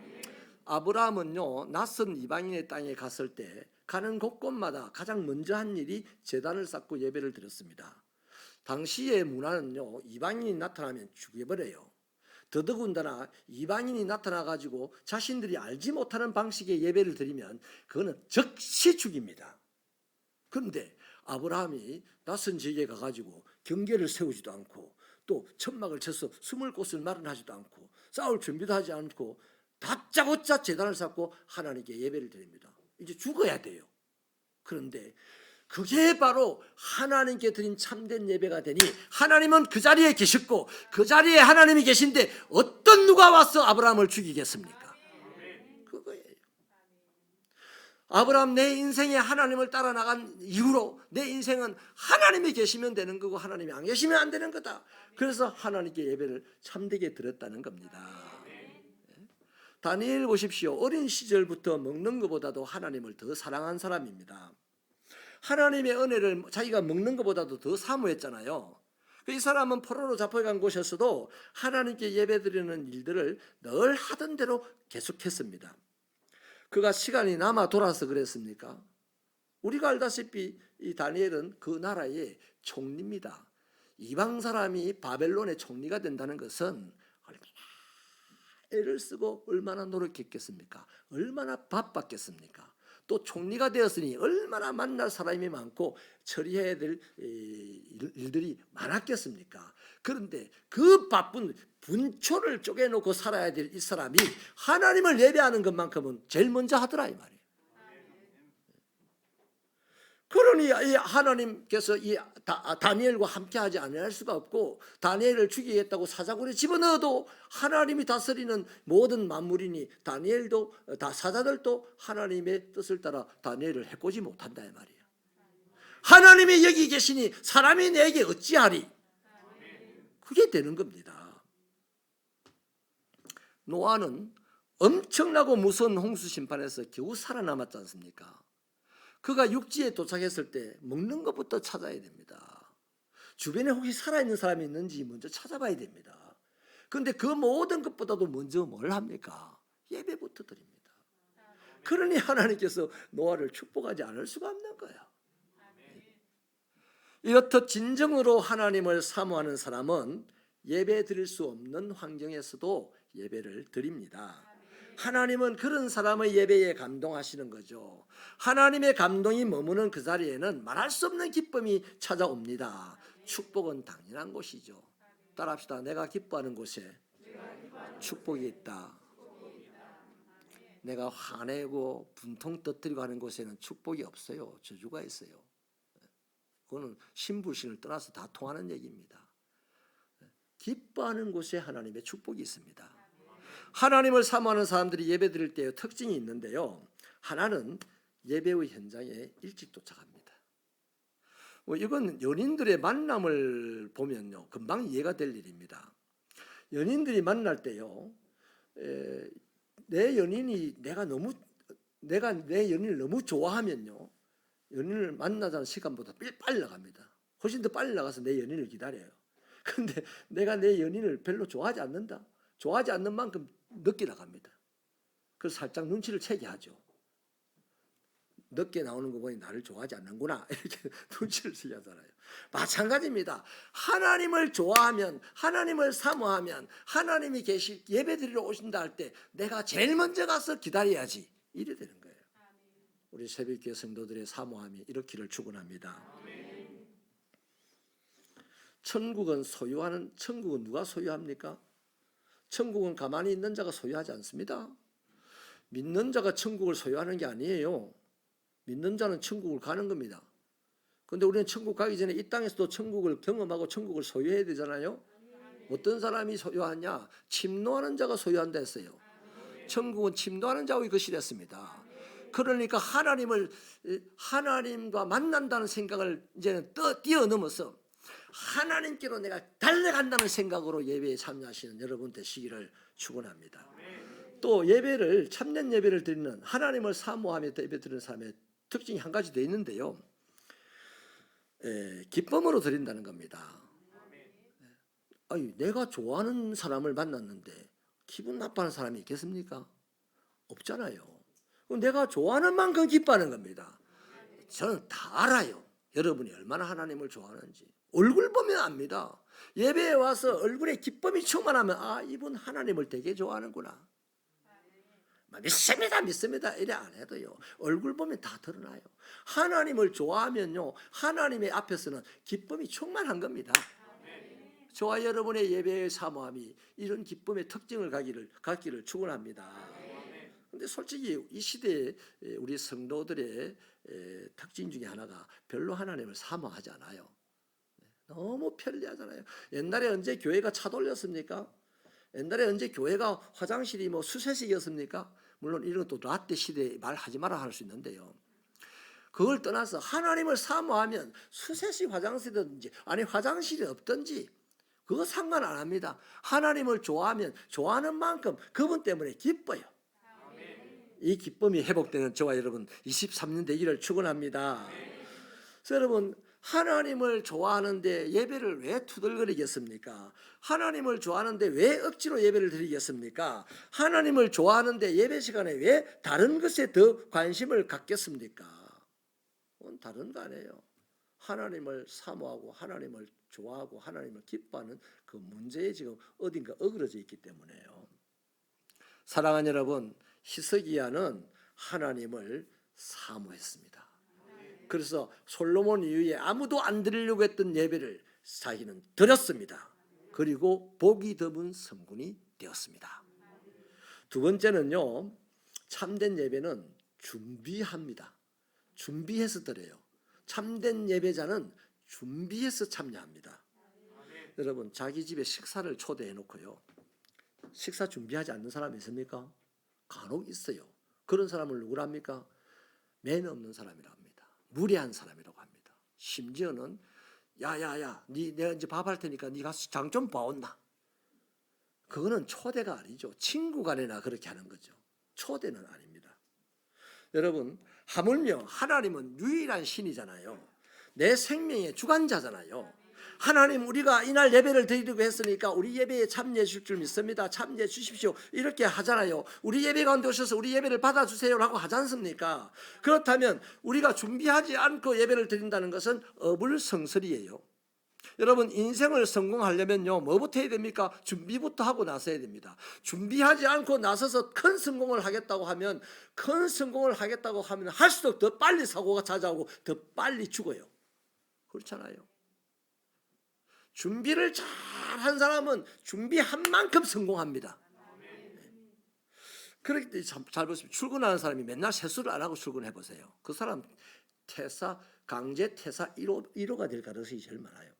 아브라함은요, 낯선 이방인의 땅에 갔을 때 가는 곳곳마다 가장 먼저 한 일이 제단을 쌓고 예배를 드렸습니다. 당시의 문화는요, 이방인이 나타나면 죽여버려요. 더더군다나 이방인이 나타나가지고 자신들이 알지 못하는 방식의 예배를 드리면 그거는 즉시 죽입니다. 그런데 아브라함이 낯선 지역에 가가지고 경계를 세우지도 않고, 또 천막을 쳐서 숨을 곳을 마련하지도 않고, 싸울 준비도 하지 않고 다짜고짜 제단을 쌓고 하나님께 예배를 드립니다. 이제 죽어야 돼요. 그런데 그게 바로 하나님께 드린 참된 예배가 되니 하나님은 그 자리에 계셨고 그 자리에 하나님이 계신데 어떤 누가 와서 아브라함을 죽이겠습니까? 그거예요. 아브라함 내 인생에 하나님을 따라 나간 이후로 내 인생은 하나님이 계시면 되는 거고 하나님이 안 계시면 안 되는 거다. 그래서 하나님께 예배를 참되게 드렸다는 겁니다. 다니엘 보십시오. 어린 시절부터 먹는 것보다도 하나님을 더 사랑한 사람입니다. 하나님의 은혜를 자기가 먹는 것보다도 더 사모했잖아요. 이 사람은 포로로 잡혀간 곳에서도 하나님께 예배드리는 일들을 늘 하던 대로 계속했습니다. 그가 시간이 남아 돌아서 그랬습니까? 우리가 알다시피 이 다니엘은 그 나라의 총리입니다. 이방 사람이 바벨론의 총리가 된다는 것은 얼마나 애를 쓰고 얼마나 노력했겠습니까? 얼마나 바빴겠습니까? 또 총리가 되었으니 얼마나 만날 사람이 많고 처리해야 될 일들이 많았겠습니까? 그런데 그 바쁜 분초를 쪼개놓고 살아야 될 이 사람이 하나님을 예배하는 것만큼은 제일 먼저 하더라 이 말이에요. 그러니 이 하나님께서 이 다니엘과 함께하지 않을 수가 없고 다니엘을 죽이겠다고 사자굴에 집어넣어도 하나님이 다스리는 모든 만물이니 다니엘도 사자들도 하나님의 뜻을 따라 다니엘을 해코지 못한다 이 말이에요. 하나님이 여기 계시니 사람이 내게 어찌하리? 그게 되는 겁니다. 노아는 엄청나고 무서운 홍수 심판에서 겨우 살아남았지 않습니까? 그가 육지에 도착했을 때 먹는 것부터 찾아야 됩니다. 주변에 혹시 살아있는 사람이 있는지 먼저 찾아봐야 됩니다. 그런데 그 모든 것보다도 먼저 뭘 합니까? 예배부터 드립니다. 그러니 하나님께서 노아를 축복하지 않을 수가 없는 거예요. 이렇듯 진정으로 하나님을 사모하는 사람은 예배 드릴 수 없는 환경에서도 예배를 드립니다. 하나님은 그런 사람의 예배에 감동하시는 거죠. 하나님의 감동이 머무는 그 자리에는 말할 수 없는 기쁨이 찾아옵니다. 축복은 당연한 것이죠. 따라합시다. 내가 기뻐하는 곳에 축복이 있다. 내가 화내고 분통 터뜨리고 하는 곳에는 축복이 없어요. 저주가 있어요. 그거는 신불신을 떠나서 다 통하는 얘기입니다. 기뻐하는 곳에 하나님의 축복이 있습니다. 하나님을 사모하는 사람들이 예배 드릴 때의 특징이 있는데요. 하나는 예배의 현장에 일찍 도착합니다. 이건 연인들의 만남을 보면요, 금방 이해가 될 일입니다. 연인들이 만날 때요, 내 연인이 내가 내 연인을 너무 좋아하면요, 연인을 만나자는 시간보다 빨리 나갑니다. 훨씬 더 빨리 나가서 내 연인을 기다려요. 그런데 내가 내 연인을 별로 좋아하지 않는다. 좋아하지 않는 만큼 늦게 나갑니다. 그래서 살짝 눈치를 채게 하죠. 늦게 나오는 거 보니 나를 좋아하지 않는구나 이렇게 눈치를 채게 하잖아요. 마찬가지입니다. 하나님을 좋아하면, 하나님을 사모하면, 하나님이 예배드리러 오신다 할 때 내가 제일 먼저 가서 기다려야지, 이래 되는 거예요. 우리 새벽교회 성도들의 사모함이 이렇기를 축원합니다. 천국은 누가 소유합니까? 천국은 가만히 있는 자가 소유하지 않습니다. 믿는 자가 천국을 소유하는 게 아니에요. 믿는 자는 천국을 가는 겁니다. 그런데 우리는 천국 가기 전에 이 땅에서도 천국을 경험하고 천국을 소유해야 되잖아요. 어떤 사람이 소유하냐? 침노하는 자가 소유한다 했어요. 천국은 침노하는 자의 것이랬습니다. 그러니까 하나님과 만난다는 생각을 이제는 뛰어넘어서 하나님께로 내가 달려간다는 생각으로 예배에 참여하시는 여러분 되시기를 축원합니다. 또 예배를, 참된 예배를 드리는, 하나님을 사모하며 예배 드리는 사람의 특징이 한 가지 더 있는데요, 기쁨으로 드린다는 겁니다. 아니, 내가 좋아하는 사람을 만났는데 기분 나빠하는 사람이 있겠습니까? 없잖아요. 내가 좋아하는 만큼 기뻐하는 겁니다. 저는 다 알아요. 여러분이 얼마나 하나님을 좋아하는지. 얼굴 보면 압니다. 예배에 와서 얼굴에 기쁨이 충만하면 이분 하나님을 되게 좋아하는구나. 믿습니다 이래 안 해도요, 얼굴 보면 다 드러나요. 하나님을 좋아하면요, 하나님의 앞에서는 기쁨이 충만한 겁니다. 저와 여러분의 예배의 사모함이 이런 기쁨의 특징을 갖기를 축원합니다. 근데 솔직히 이 시대에 우리 성도들의 특징 중에 하나가 별로 하나님을 사모하지 않아요. 너무 편리하잖아요. 옛날에 언제 교회가 차 돌렸습니까? 옛날에 언제 교회가 화장실이 뭐 수세식이었습니까? 물론 이런 것도 라떼 시대에 말하지 마라 할 수 있는데요. 그걸 떠나서 하나님을 사모하면 수세식 화장실이든지 아니 화장실이 없든지 그거 상관 안 합니다. 하나님을 좋아하면 좋아하는 만큼 그분 때문에 기뻐요. 이 기쁨이 회복되는 저와 여러분 23년 되기를 축원합니다. 그래서 여러분 하나님을 좋아하는데 예배를 왜 투덜거리겠습니까? 하나님을 좋아하는데 왜 억지로 예배를 드리겠습니까? 하나님을 좋아하는데 예배 시간에 왜 다른 것에 더 관심을 갖겠습니까? 그건 다른 거 아니에요. 하나님을 사모하고 하나님을 좋아하고 하나님을 기뻐하는 그 문제에 지금 어딘가 어그러져 있기 때문에요. 사랑하는 여러분, 히스기야는 하나님을 사모했습니다. 그래서 솔로몬 이후에 아무도 안 드리려고 했던 예배를 자기는 드렸습니다. 그리고 복이 드문 성군이 되었습니다. 두 번째는요, 참된 예배는 준비합니다. 준비해서 드려요. 참된 예배자는 준비해서 참여합니다. 여러분 자기 집에 식사를 초대해 놓고요, 식사 준비하지 않는 사람이 있습니까? 간혹 있어요. 그런 사람을 누구랍니까? 매너 없는 사람이라고 합니다. 무례한 사람이라고 합니다. 심지어는 야야야, 내가 이제 밥할 테니까 네 가서 장 좀 봐온나. 그거는 초대가 아니죠. 친구 간에나 그렇게 하는 거죠. 초대는 아닙니다. 여러분 하물며 하나님은 유일한 신이잖아요. 내 생명의 주관자잖아요. 하나님 우리가 이날 예배를 드리려고 했으니까 우리 예배에 참여해 주실 줄 믿습니다. 참여해 주십시오. 이렇게 하잖아요. 우리 예배 가운데 오셔서 우리 예배를 받아주세요라고 하지 않습니까? 그렇다면 우리가 준비하지 않고 예배를 드린다는 것은 어불성설이에요. 여러분 인생을 성공하려면요 뭐부터 해야 됩니까? 준비부터 하고 나서야 됩니다. 준비하지 않고 나서서 큰 성공을 하겠다고 하면 할수록 더 빨리 사고가 찾아오고 더 빨리 죽어요. 그렇잖아요. 준비를 잘한 사람은 준비한 만큼 성공합니다. 그렇기 때문에 잘 보시면 출근하는 사람이 맨날 세수를 안 하고 출근해 보세요. 그 사람 강제 퇴사 1호가 될 가능성이 제일 많아요.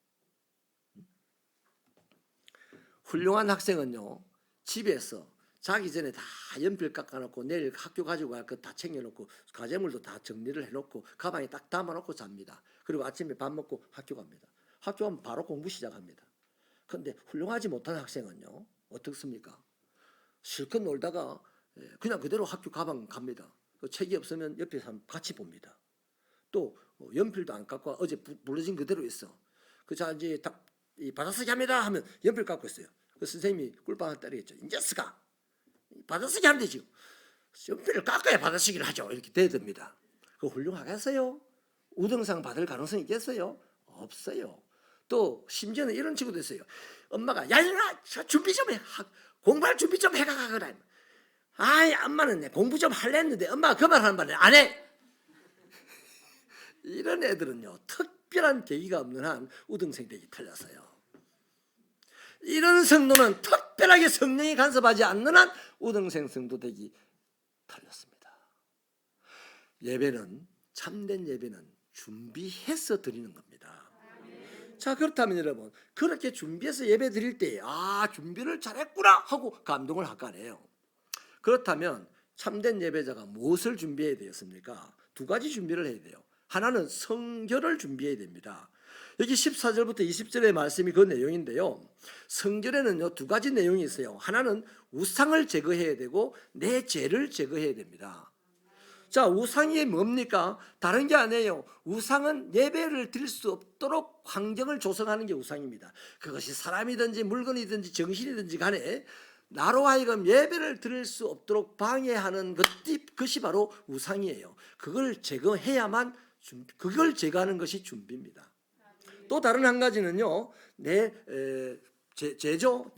훌륭한 학생은요 집에서 자기 전에 다 연필 깎아놓고 내일 학교 가지고 갈 것 다 챙겨놓고 과제물도 다 정리를 해놓고 가방에 딱 담아놓고 잡니다. 그리고 아침에 밥 먹고 학교 갑니다. 학교 가면 바로 공부 시작합니다. 그런데 훌륭하지 못한 학생은요 어떻습니까? 실컷 놀다가 그냥 그대로 학교 가방 갑니다. 책이 없으면 옆에 사람 같이 봅니다. 또 연필도 안 깎고 어제 불러진 그대로 있어. 자 이제 이 받아쓰기 합니다 하면 연필 깎고 있어요. 그 선생님이 꿀빵을 때리겠죠. 인제스가 받아쓰기 하면 되지. 연필을 깎아야 받아쓰기를 하죠. 이렇게 대듭니다. 그거 훌륭하겠어요? 우등상 받을 가능성이 있겠어요? 없어요. 또 심지어는 이런 친구도 있어요. 엄마가 야 일어나 준비 좀 해. 공부할 준비 좀 해가 그래. 아이 엄마는 공부 좀 할래 했는데 엄마가 그 말 하는 말에 안 해. 이런 애들은요 특별한 계기가 없는 한 우등생 되기 틀렸어요. 이런 성도는 특별하게 성령이 간섭하지 않는 한 우등생 성도 되기 틀렸습니다. 예배는 참된 예배는 준비해서 드리는 겁니다. 자 그렇다면 여러분 그렇게 준비해서 예배 드릴 때 준비를 잘했구나 하고 감동을 할 거 아니에요. 그렇다면 참된 예배자가 무엇을 준비해야 되겠습니까? 두 가지 준비를 해야 돼요. 하나는 성결을 준비해야 됩니다. 여기 14절부터 20절의 말씀이 그 내용인데요. 성결에는요 두 가지 내용이 있어요. 하나는 우상을 제거해야 되고 내 죄를 제거해야 됩니다. 자 우상이 뭡니까? 다른 게 아니에요. 우상은 예배를 드릴 수 없도록 환경을 조성하는 게 우상입니다. 그것이 사람이든지 물건이든지 정신이든지 간에 나로 하여금 예배를 드릴 수 없도록 방해하는 것이 바로 우상이에요. 그걸 제거해야만 그걸 제거하는 것이 준비입니다. 또 다른 한 가지는요 내 죄죠.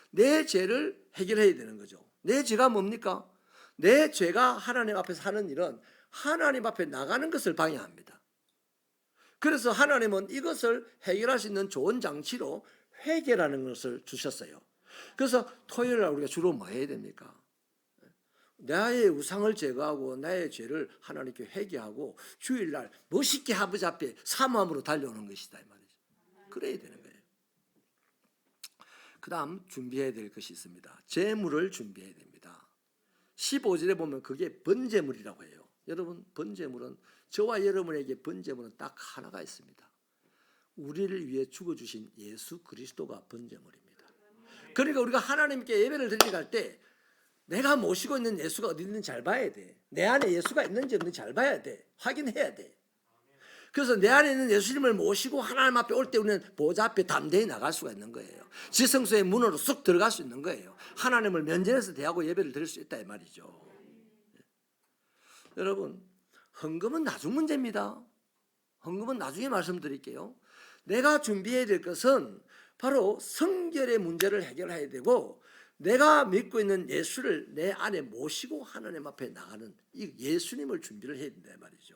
내 죄를 해결해야 되는 거죠. 내 죄가 뭡니까? 내 죄가 하나님 앞에서 하는 일은 하나님 앞에 나가는 것을 방해합니다. 그래서 하나님은 이것을 해결할 수 있는 좋은 장치로 회개라는 것을 주셨어요. 그래서 토요일 날 우리가 주로 뭐 해야 됩니까? 나의 우상을 제거하고 나의 죄를 하나님께 회개하고 주일날 멋있게 아버지 앞에 사모함으로 달려오는 것이다 이 말이죠. 그래야 되는 거예요. 그 다음 준비해야 될 것이 있습니다. 제물을 준비해야 됩니다. 15절에 보면 그게 번제물이라고 해요. 여러분, 번제물은 저와 여러분에게 번제물은 딱 하나가 있습니다. 우리를 위해 죽어주신 예수 그리스도가 번제물입니다. 그러니까 우리가 하나님께 예배를 드리러 갈 때 내가 모시고 있는 예수가 어디 있는지 잘 봐야 돼. 내 안에 예수가 있는지 없는지 잘 봐야 돼. 확인해야 돼. 그래서 내 안에 있는 예수님을 모시고 하나님 앞에 올 때 우리는 보좌 앞에 담대히 나갈 수가 있는 거예요. 지성소의 문으로 쑥 들어갈 수 있는 거예요. 하나님을 면전에서 대하고 예배를 드릴 수 있다 이 말이죠. 여러분, 헌금은 나중 문제입니다. 헌금은 나중에 말씀드릴게요. 내가 준비해야 될 것은 바로 성결의 문제를 해결해야 되고 내가 믿고 있는 예수를 내 안에 모시고 하나님 앞에 나가는 이 예수님을 준비를 해야 된다 말이죠.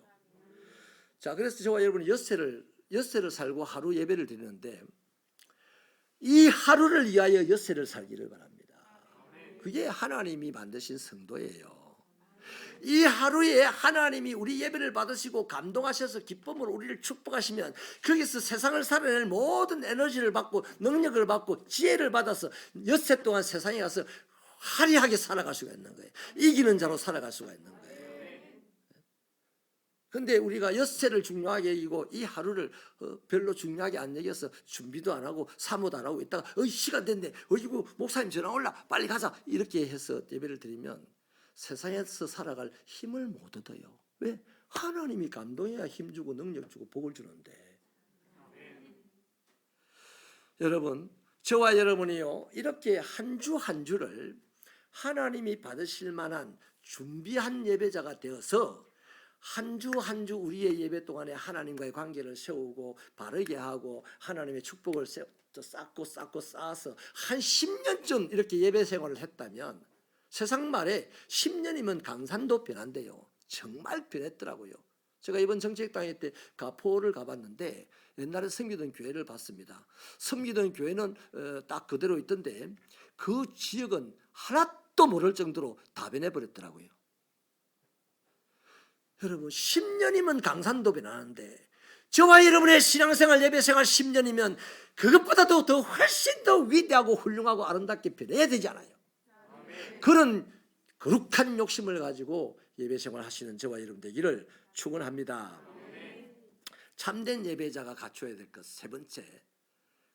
자, 그래서 저와 여러분이 엿새를 살고 하루 예배를 드리는데 이 하루를 위하여 엿새를 살기를 바랍니다. 그게 하나님이 만드신 성도예요. 이 하루에 하나님이 우리 예배를 받으시고 감동하셔서 기쁨으로 우리를 축복하시면 거기서 세상을 살아낼 모든 에너지를 받고 능력을 받고 지혜를 받아서 엿새 동안 세상에 가서 화려하게 살아갈 수가 있는 거예요. 이기는 자로 살아갈 수가 있는 거예요. 그런데 우리가 엿새를 중요하게 여기고 이 하루를 별로 중요하게 안 여겨서 준비도 안 하고 사모도 안 하고 있다가 시간 됐네. 어이구 목사님 전화 올라 빨리 가자 이렇게 해서 예배를 드리면 세상에서 살아갈 힘을 못 얻어요. 왜? 하나님이 감동해야 힘주고 능력 주고 복을 주는데. 여러분, 저와 여러분이요 이렇게 한 주 한 주를 하나님이 받으실 만한 준비한 예배자가 되어서 한 주 한 주 우리의 예배 동안에 하나님과의 관계를 세우고 바르게 하고 하나님의 축복을 쌓고 쌓아서 한 10년쯤 이렇게 예배 생활을 했다면 세상 말에 10년이면 강산도 변한대요. 정말 변했더라고요. 제가 이번 정책당회 때 가포를 가봤는데 옛날에 섬기던 교회를 봤습니다. 섬기던 교회는 딱 그대로 있던데 그 지역은 하나도 모를 정도로 다 변해버렸더라고요. 여러분 10년이면 강산도 변하는데 저와 여러분의 신앙생활 예배생활 10년이면 그것보다도 더 훨씬 더 위대하고 훌륭하고 아름답게 변해야 되잖아요. 그런 거룩한 욕심을 가지고 예배생활 하시는 저와 여러분 되기를 축원합니다. 참된 예배자가 갖춰야 될 것 세 번째,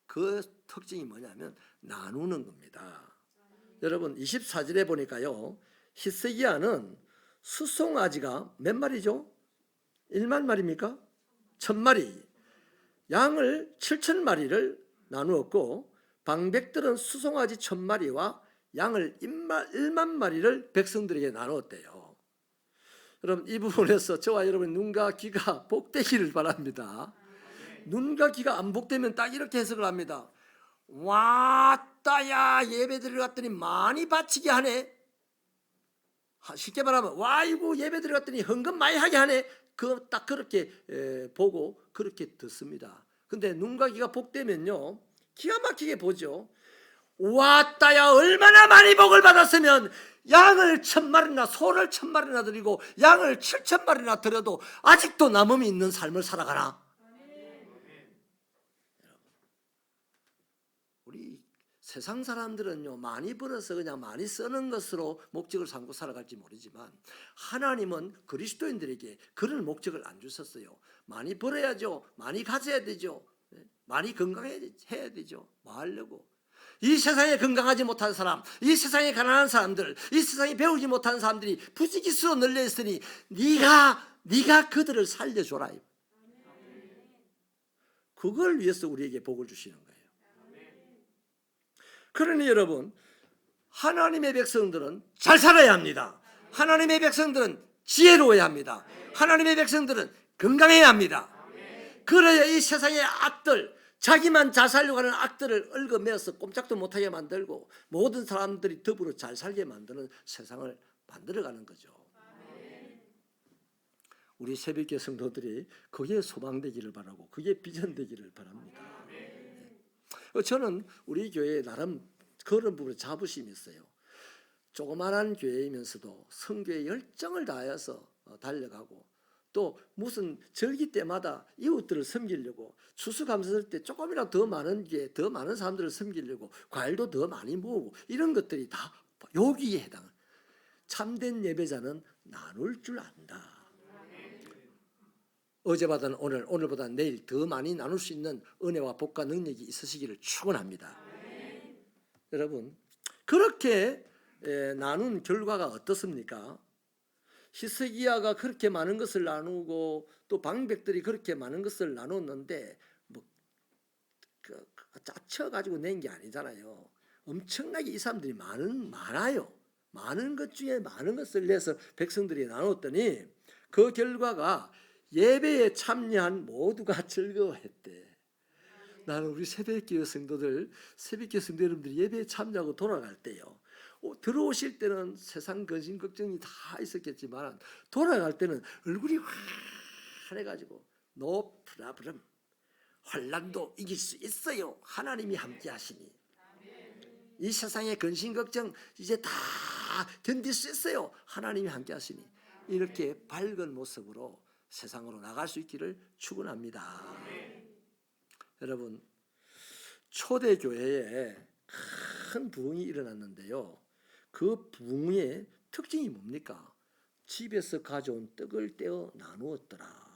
그 특징이 뭐냐면 나누는 겁니다. 여러분 24절에 보니까요 히스기야는 수송아지가 몇 마리죠? 1만 마리입니까? 1000마리, 양을 7000마리를 나누었고 방백들은 수송아지 1000마리와 양을 1만 마리를 백성들에게 나누었대요. 여러분 이 부분에서 저와 여러분 눈과 귀가 복되기를 바랍니다. 눈과 귀가 안 복되면 딱 이렇게 해석을 합니다. 왔다야 예배드리러 갔더니 많이 바치게 하네. 쉽게 말하면 와 이거 예배드리러 갔더니 헌금 많이 하게 하네. 딱 그렇게 보고 그렇게 듣습니다. 근데 눈과 귀가 복되면요 기가 막히게 보죠. 왔다야 얼마나 많이 복을 받았으면 양을 1000마리나 소를 1000마리나 드리고 양을 7000마리나 드려도 아직도 남음이 있는 삶을 살아가나. 우리 세상 사람들은요 많이 벌어서 그냥 많이 쓰는 것으로 목적을 삼고 살아갈지 모르지만 하나님은 그리스도인들에게 그런 목적을 안 주셨어요. 많이 벌어야죠. 많이 가져야 되죠. 많이 건강해야 되죠. 뭐 하려고. 이 세상에 건강하지 못한 사람, 이 세상에 가난한 사람들, 이 세상에 배우지 못한 사람들이 부지기수로 널려 있으니 네가 그들을 살려줘라. 그걸 위해서 우리에게 복을 주시는 거예요. 그러니 여러분 하나님의 백성들은 잘 살아야 합니다. 하나님의 백성들은 지혜로워야 합니다. 하나님의 백성들은 건강해야 합니다. 그래야 이 세상의 악들, 자기만 잘 살려고 하는 악들을 얽어매어서 꼼짝도 못하게 만들고 모든 사람들이 더불어 잘 살게 만드는 세상을 만들어가는 거죠. 우리 새벽교 성도들이 그게 소망되기를 바라고 그게 비전되기를 바랍니다. 저는 우리 교회에 나름 그런 부분에 자부심이 있어요. 조그만한 교회이면서도 성교에 열정을 다하여서 달려가고, 또 무슨 절기 때마다 이웃들을 섬기려고 추수감사절 때 조금이라도 더 많은 게 더 많은 사람들을 섬기려고 과일도 더 많이 모으고, 이런 것들이 다 여기에 해당을. 참된 예배자는 나눌 줄 안다. 어제보다는 오늘, 오늘보다는 내일 더 많이 나눌 수 있는 은혜와 복과 능력이 있으시기를 축원합니다. 여러분, 그렇게 나눈 결과가 어떻습니까? 히스기야가 그렇게 많은 것을 나누고 또 방백들이 그렇게 많은 것을 나눴는데 짜쳐 가지고 낸 게 아니잖아요. 엄청나게 이 사람들이 많아요. 많은 것 중에 많은 것을 내서 백성들이 나눴더니 그 결과가 예배에 참여한 모두가 즐거워했대. 나는 우리 새벽기도 성도들, 새벽기도 성도 여러분들이 예배에 참여하고 돌아갈 때요, 들어오실 때는 세상 근심 걱정이 다 있었겠지만 돌아갈 때는 얼굴이 환해가지고 no problem, 환난도 이길 수 있어요. 하나님이 함께 하시니 이 세상의 근심 걱정 이제 다 견딜 수 있어요. 하나님이 함께 하시니 이렇게 밝은 모습으로 세상으로 나갈 수 있기를 축원합니다. 여러분, 초대교회에 큰 부흥이 일어났는데요, 그 부흥의 특징이 뭡니까? 집에서 가져온 떡을 떼어 나누었더라.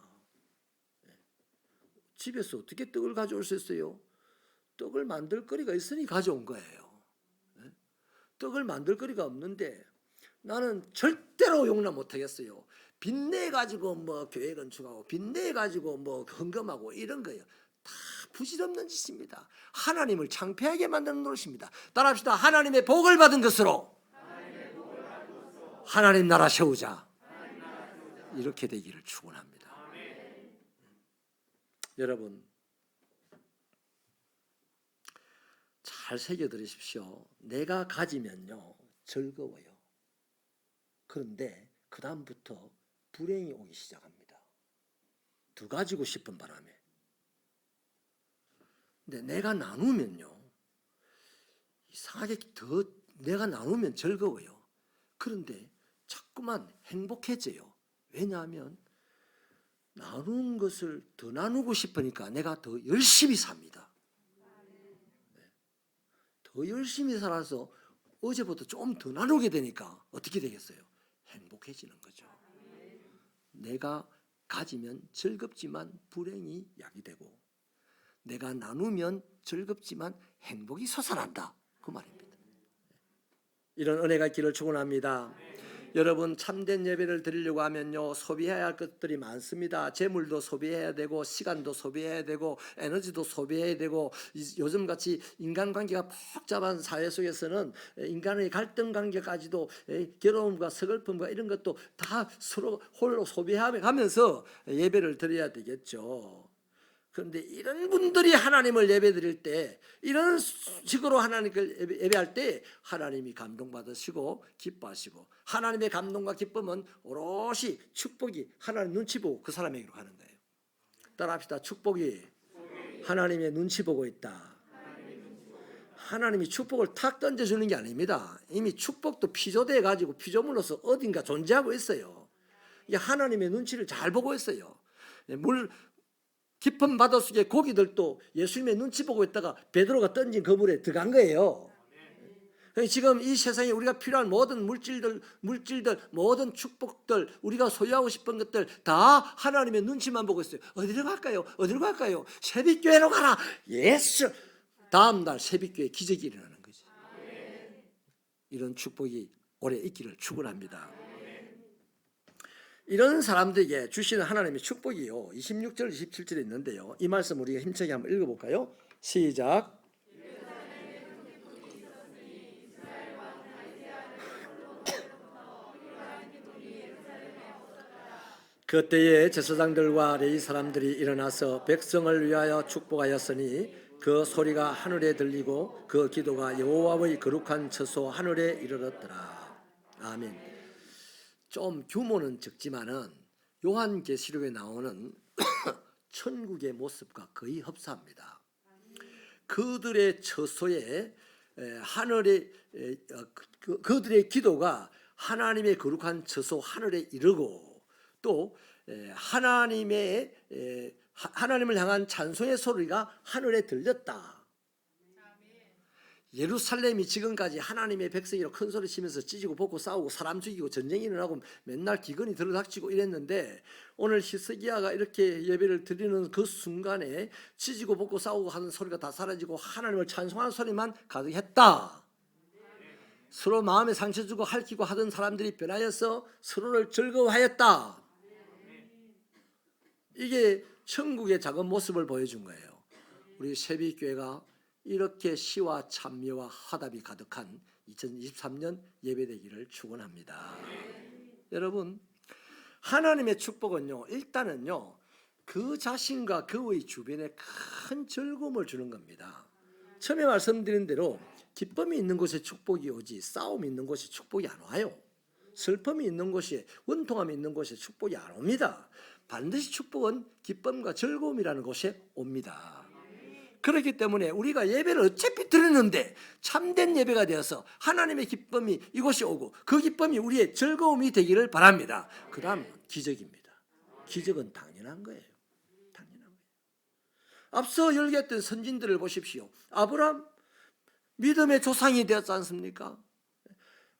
집에서 어떻게 떡을 가져올 수 있어요? 떡을 만들 거리가 있으니 가져온 거예요. 떡을 만들 거리가 없는데 나는 절대로 용납 못하겠어요. 빚내 가지고 뭐 교회 건축하고 빚내 가지고 뭐 헌금하고 이런 거예요. 다 부질없는 짓입니다. 하나님을 창피하게 만드는 노릇입니다. 따라합시다. 하나님의 복을 받은 것으로 하나님 나라 세우자. 이렇게 되기를 축원합니다. 여러분, 잘 새겨들으십시오. 내가 가지면요 즐거워요. 그런데 그 다음부터 불행이 오기 시작합니다. 더 가지고 싶은 바람에. 근데 내가 나누면요, 이상하게 더 내가 나누면 즐거워요. 그런데 자꾸만 행복해져요. 왜냐하면 나눈 것을 더 나누고 싶으니까 내가 더 열심히 삽니다. 더 열심히 살아서 어제보다 좀 더 나누게 되니까 어떻게 되겠어요? 행복해지는 거죠. 내가 가지면 즐겁지만 불행이 야기되고, 내가 나누면 즐겁지만 행복이 솟아난다, 그 말입니다. 이런 은혜가 있기를 축원합니다. 여러분, 참된 예배를 드리려고 하면요 소비해야 할 것들이 많습니다. 재물도 소비해야 되고, 시간도 소비해야 되고, 에너지도 소비해야 되고, 요즘같이 인간관계가 복잡한 사회 속에서는 인간의 갈등관계까지도 괴로움과 서글픔과 이런 것도 다 서로 홀로 소비하면서 예배를 드려야 되겠죠. 그런데 이런 분들이 하나님을 예배드릴 때, 이런 식으로 하나님을 예배할 때 하나님이 감동받으시고 기뻐하시고, 하나님의 감동과 기쁨은 오롯이 축복이 하나님 눈치 보고 그 사람에게로 가는 거예요. 따라합시다. 축복이 하나님의 눈치 보고 있다. 하나님이 축복을 탁 던져주는 게 아닙니다. 이미 축복도 피조돼 가지고 피조물로서 어딘가 존재하고 있어요. 이게 하나님의 눈치를 잘 보고 있어요. 깊은 바다 속에 고기들도 예수님의 눈치 보고 있다가 베드로가 던진 그물에 들어간 거예요. 지금 이 세상에 우리가 필요한 모든 물질들, 모든 축복들, 우리가 소유하고 싶은 것들 다 하나님의 눈치만 보고 있어요. 어디로 갈까요? 어디로 갈까요? 새벽교회로 가라. 예수. 다음 날 새벽교회 기적이 일어나는 거지. 이런 축복이 오래 있기를 축원합니다. 이런 사람들에게 주시는 하나님의 축복이요, 26절 27절에 있는데요, 이 말씀 우리가 힘차게 한번 읽어볼까요? 시작. 그때에 제사장들과 레위 사람들이 일어나서 백성을 위하여 축복하였으니 그 소리가 하늘에 들리고 그 기도가 여호와의 거룩한 처소 하늘에 이르렀더라. 아멘. 좀 규모는 적지만은 요한계시록에 나오는 천국의 모습과 거의 흡사합니다. 그들의 처소에 하늘의 그들의 기도가 하나님의 거룩한 저소 하늘에 이르고 또 하나님을 향한 찬송의 소리가 하늘에 들렸다. 예루살렘이 지금까지 하나님의 백성이라 큰 소리 치면서 찢고 볶고 싸우고 사람 죽이고 전쟁이 일어나고 맨날 기근이 들어닥치고 이랬는데 오늘 히스기야가 이렇게 예배를 드리는 그 순간에 찢고 볶고 싸우고 하는 소리가 다 사라지고 하나님을 찬송하는 소리만 가득했다. 서로 마음에 상처 주고 핥히고 하던 사람들이 변하여서 서로를 즐거워하였다. 이게 천국의 작은 모습을 보여준 거예요. 우리 새비교회가 이렇게 시와 찬미와 화답이 가득한 2023년 예배되기를 축원합니다. 여러분, 하나님의 축복은요, 일단은요, 그 자신과 그의 주변에 큰 즐거움을 주는 겁니다. 처음에 말씀드린 대로 기쁨이 있는 곳에 축복이 오지 싸움이 있는 곳에 축복이 안 와요. 슬픔이 있는 곳에, 원통함이 있는 곳에 축복이 안 옵니다. 반드시 축복은 기쁨과 즐거움이라는 곳에 옵니다. 그렇기 때문에 우리가 예배를 어차피 드렸는데 참된 예배가 되어서 하나님의 기쁨이 이곳에 오고 그 기쁨이 우리의 즐거움이 되기를 바랍니다. 그 다음 기적입니다. 기적은 당연한 거예요. 당연한 거예요. 앞서 열개했던 선진들을 보십시오. 아브라함 믿음의 조상이 되었지 않습니까?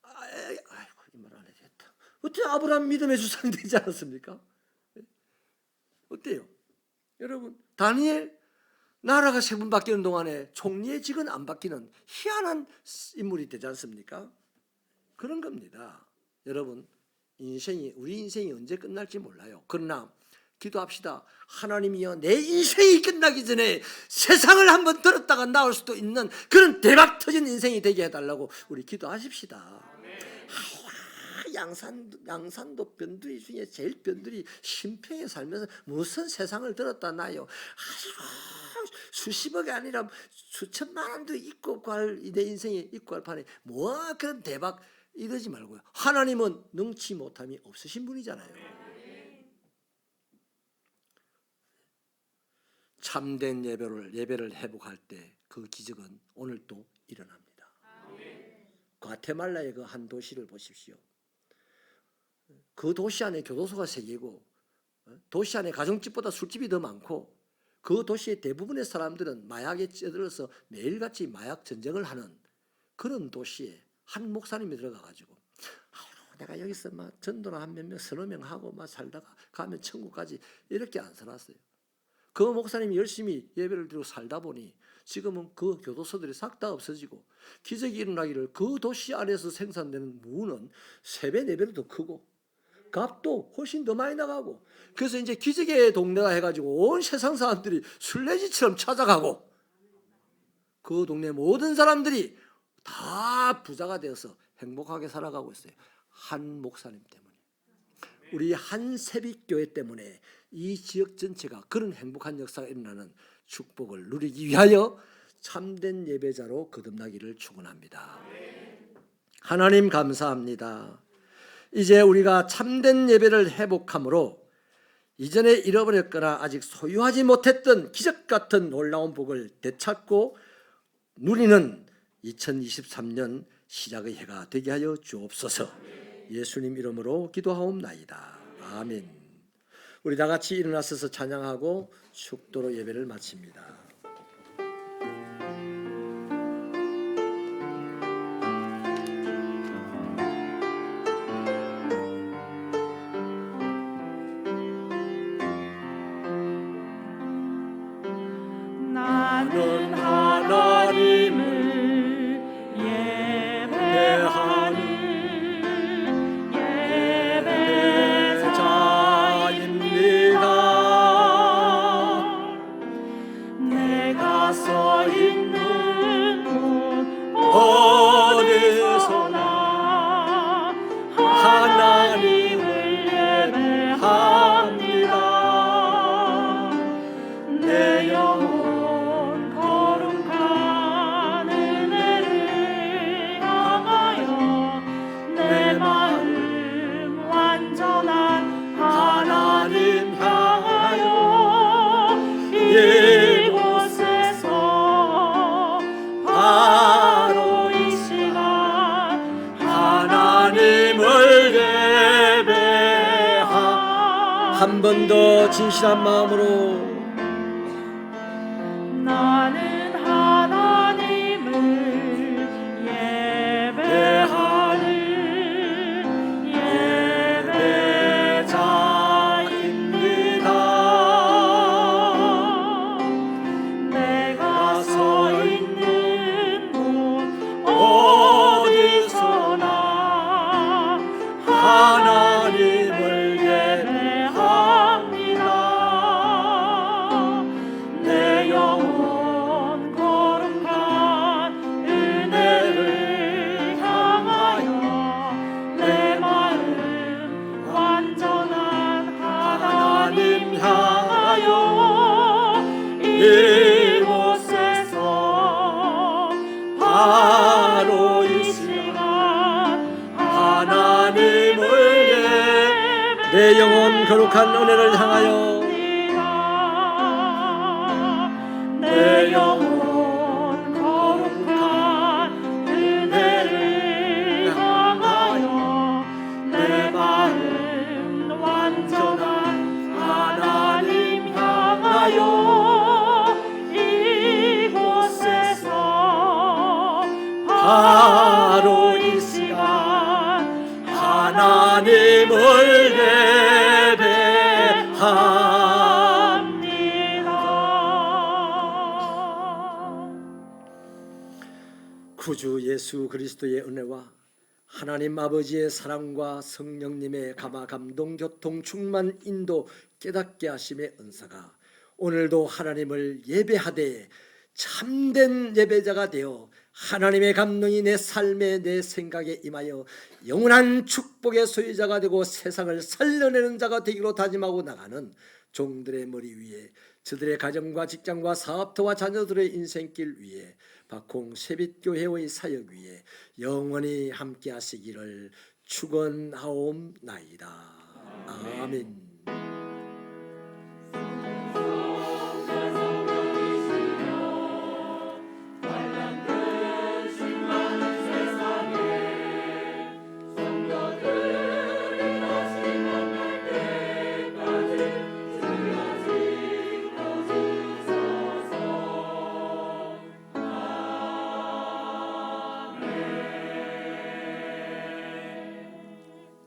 아이고, 이 말 안 해도 됐다. 어떻게 아브라함 믿음의 조상이 되지 않았습니까? 어때요? 여러분, 다니엘 나라가 세 번 바뀌는 동안에 총리의 직은 안 바뀌는 희한한 인물이 되지 않습니까? 그런 겁니다. 여러분, 우리 인생이 언제 끝날지 몰라요. 그러나 기도합시다. 하나님이여, 내 인생이 끝나기 전에 세상을 한번 들었다가 나올 수도 있는 그런 대박 터진 인생이 되게 해달라고 우리 기도하십시다. 양산도 변두리 중에 제일 변두리 심평에 살면서 무슨 세상을 들었다 나요. 수십억이 아니라 수천만 원도 있고 내 인생에 있고 할 판에 뭐 그런 대박 이러지 말고요. 하나님은 능치 못함이 없으신 분이잖아요. 참된 예배를 회복할 때 그 기적은 오늘 또 일어납니다. 과테말라의 그 한 도시를 보십시오. 그 도시 안에 교도소가 3개고 도시 안에 가정집보다 술집이 더 많고 그 도시의 대부분의 사람들은 마약에 찌들어서 매일같이 마약 전쟁을 하는 그런 도시에 한 목사님이 들어가가지고 내가 여기서 막 전도나 한 몇 명 서너 명 하고 막 살다가 가면 천국까지 이렇게 안 살았어요. 그 목사님이 열심히 예배를 드리고 살다 보니 지금은 그 교도소들이 싹 다 없어지고 기적이 일어나기를 그 도시 안에서 생산되는 무는 3배 4배로 더 크고 값도 훨씬 더 많이 나가고 그래서 이제 기적의 동네가 해가지고 온 세상 사람들이 순례지처럼 찾아가고 그 동네 모든 사람들이 다 부자가 되어서 행복하게 살아가고 있어요. 한 목사님 때문에. 우리 한 새빛교회 때문에 이 지역 전체가 그런 행복한 역사가 일어나는 축복을 누리기 위하여 참된 예배자로 거듭나기를 축원합니다. 하나님 감사합니다. 이제 우리가 참된 예배를 회복함으로 이전에 잃어버렸거나 아직 소유하지 못했던 기적 같은 놀라운 복을 되찾고 누리는 2023년 시작의 해가 되게 하여 주옵소서. 예수님 이름으로 기도하옵나이다. 아멘. 우리 다 같이 일어나서서 찬양하고 축도로 예배를 마칩니다. 나는 하나님을 예배하는 예배자입니다. 내가 서 있는 곳 어디서나 하나님을 예배합니다. 내 영혼 내 마음 완전한 하나님 향하여 이곳에서 바로 한 번 더 진실한 마음으로 나는 하나님을 예배하는 예배자입니다. 내가 서 있는 곳 어디서나 하나님을 예배합니다. 내 영혼 거룩한 은혜를 향하여 내 마음 완전한 하나님 향하여 이곳에서 바로 이 시간 하나님을 내 영혼 거룩한 은혜를 향하여 내 영혼 거룩한 은혜를 향하여 내 마음 완전한 하나님 향하여 이곳에서 바로 이 시간 하나님을 예배합니다. 구주 예수 그리스도의 은혜와 하나님 아버지의 사랑과 성령님의 감화 감동 교통 충만 인도 깨닫게 하심의 은사가 오늘도 하나님을 예배하되 참된 예배자가 되어 하나님의 감동이 내 삶에 내 생각에 임하여 영원한 축복의 소유자가 되고 세상을 살려내는 자가 되기로 다짐하고 나가는 종들의 머리 위에 저들의 가정과 직장과 사업터와 자녀들의 인생길 위에 박홍 세빛교회의 사역 위에 영원히 함께 하시기를 축원하옵나이다. 아멘.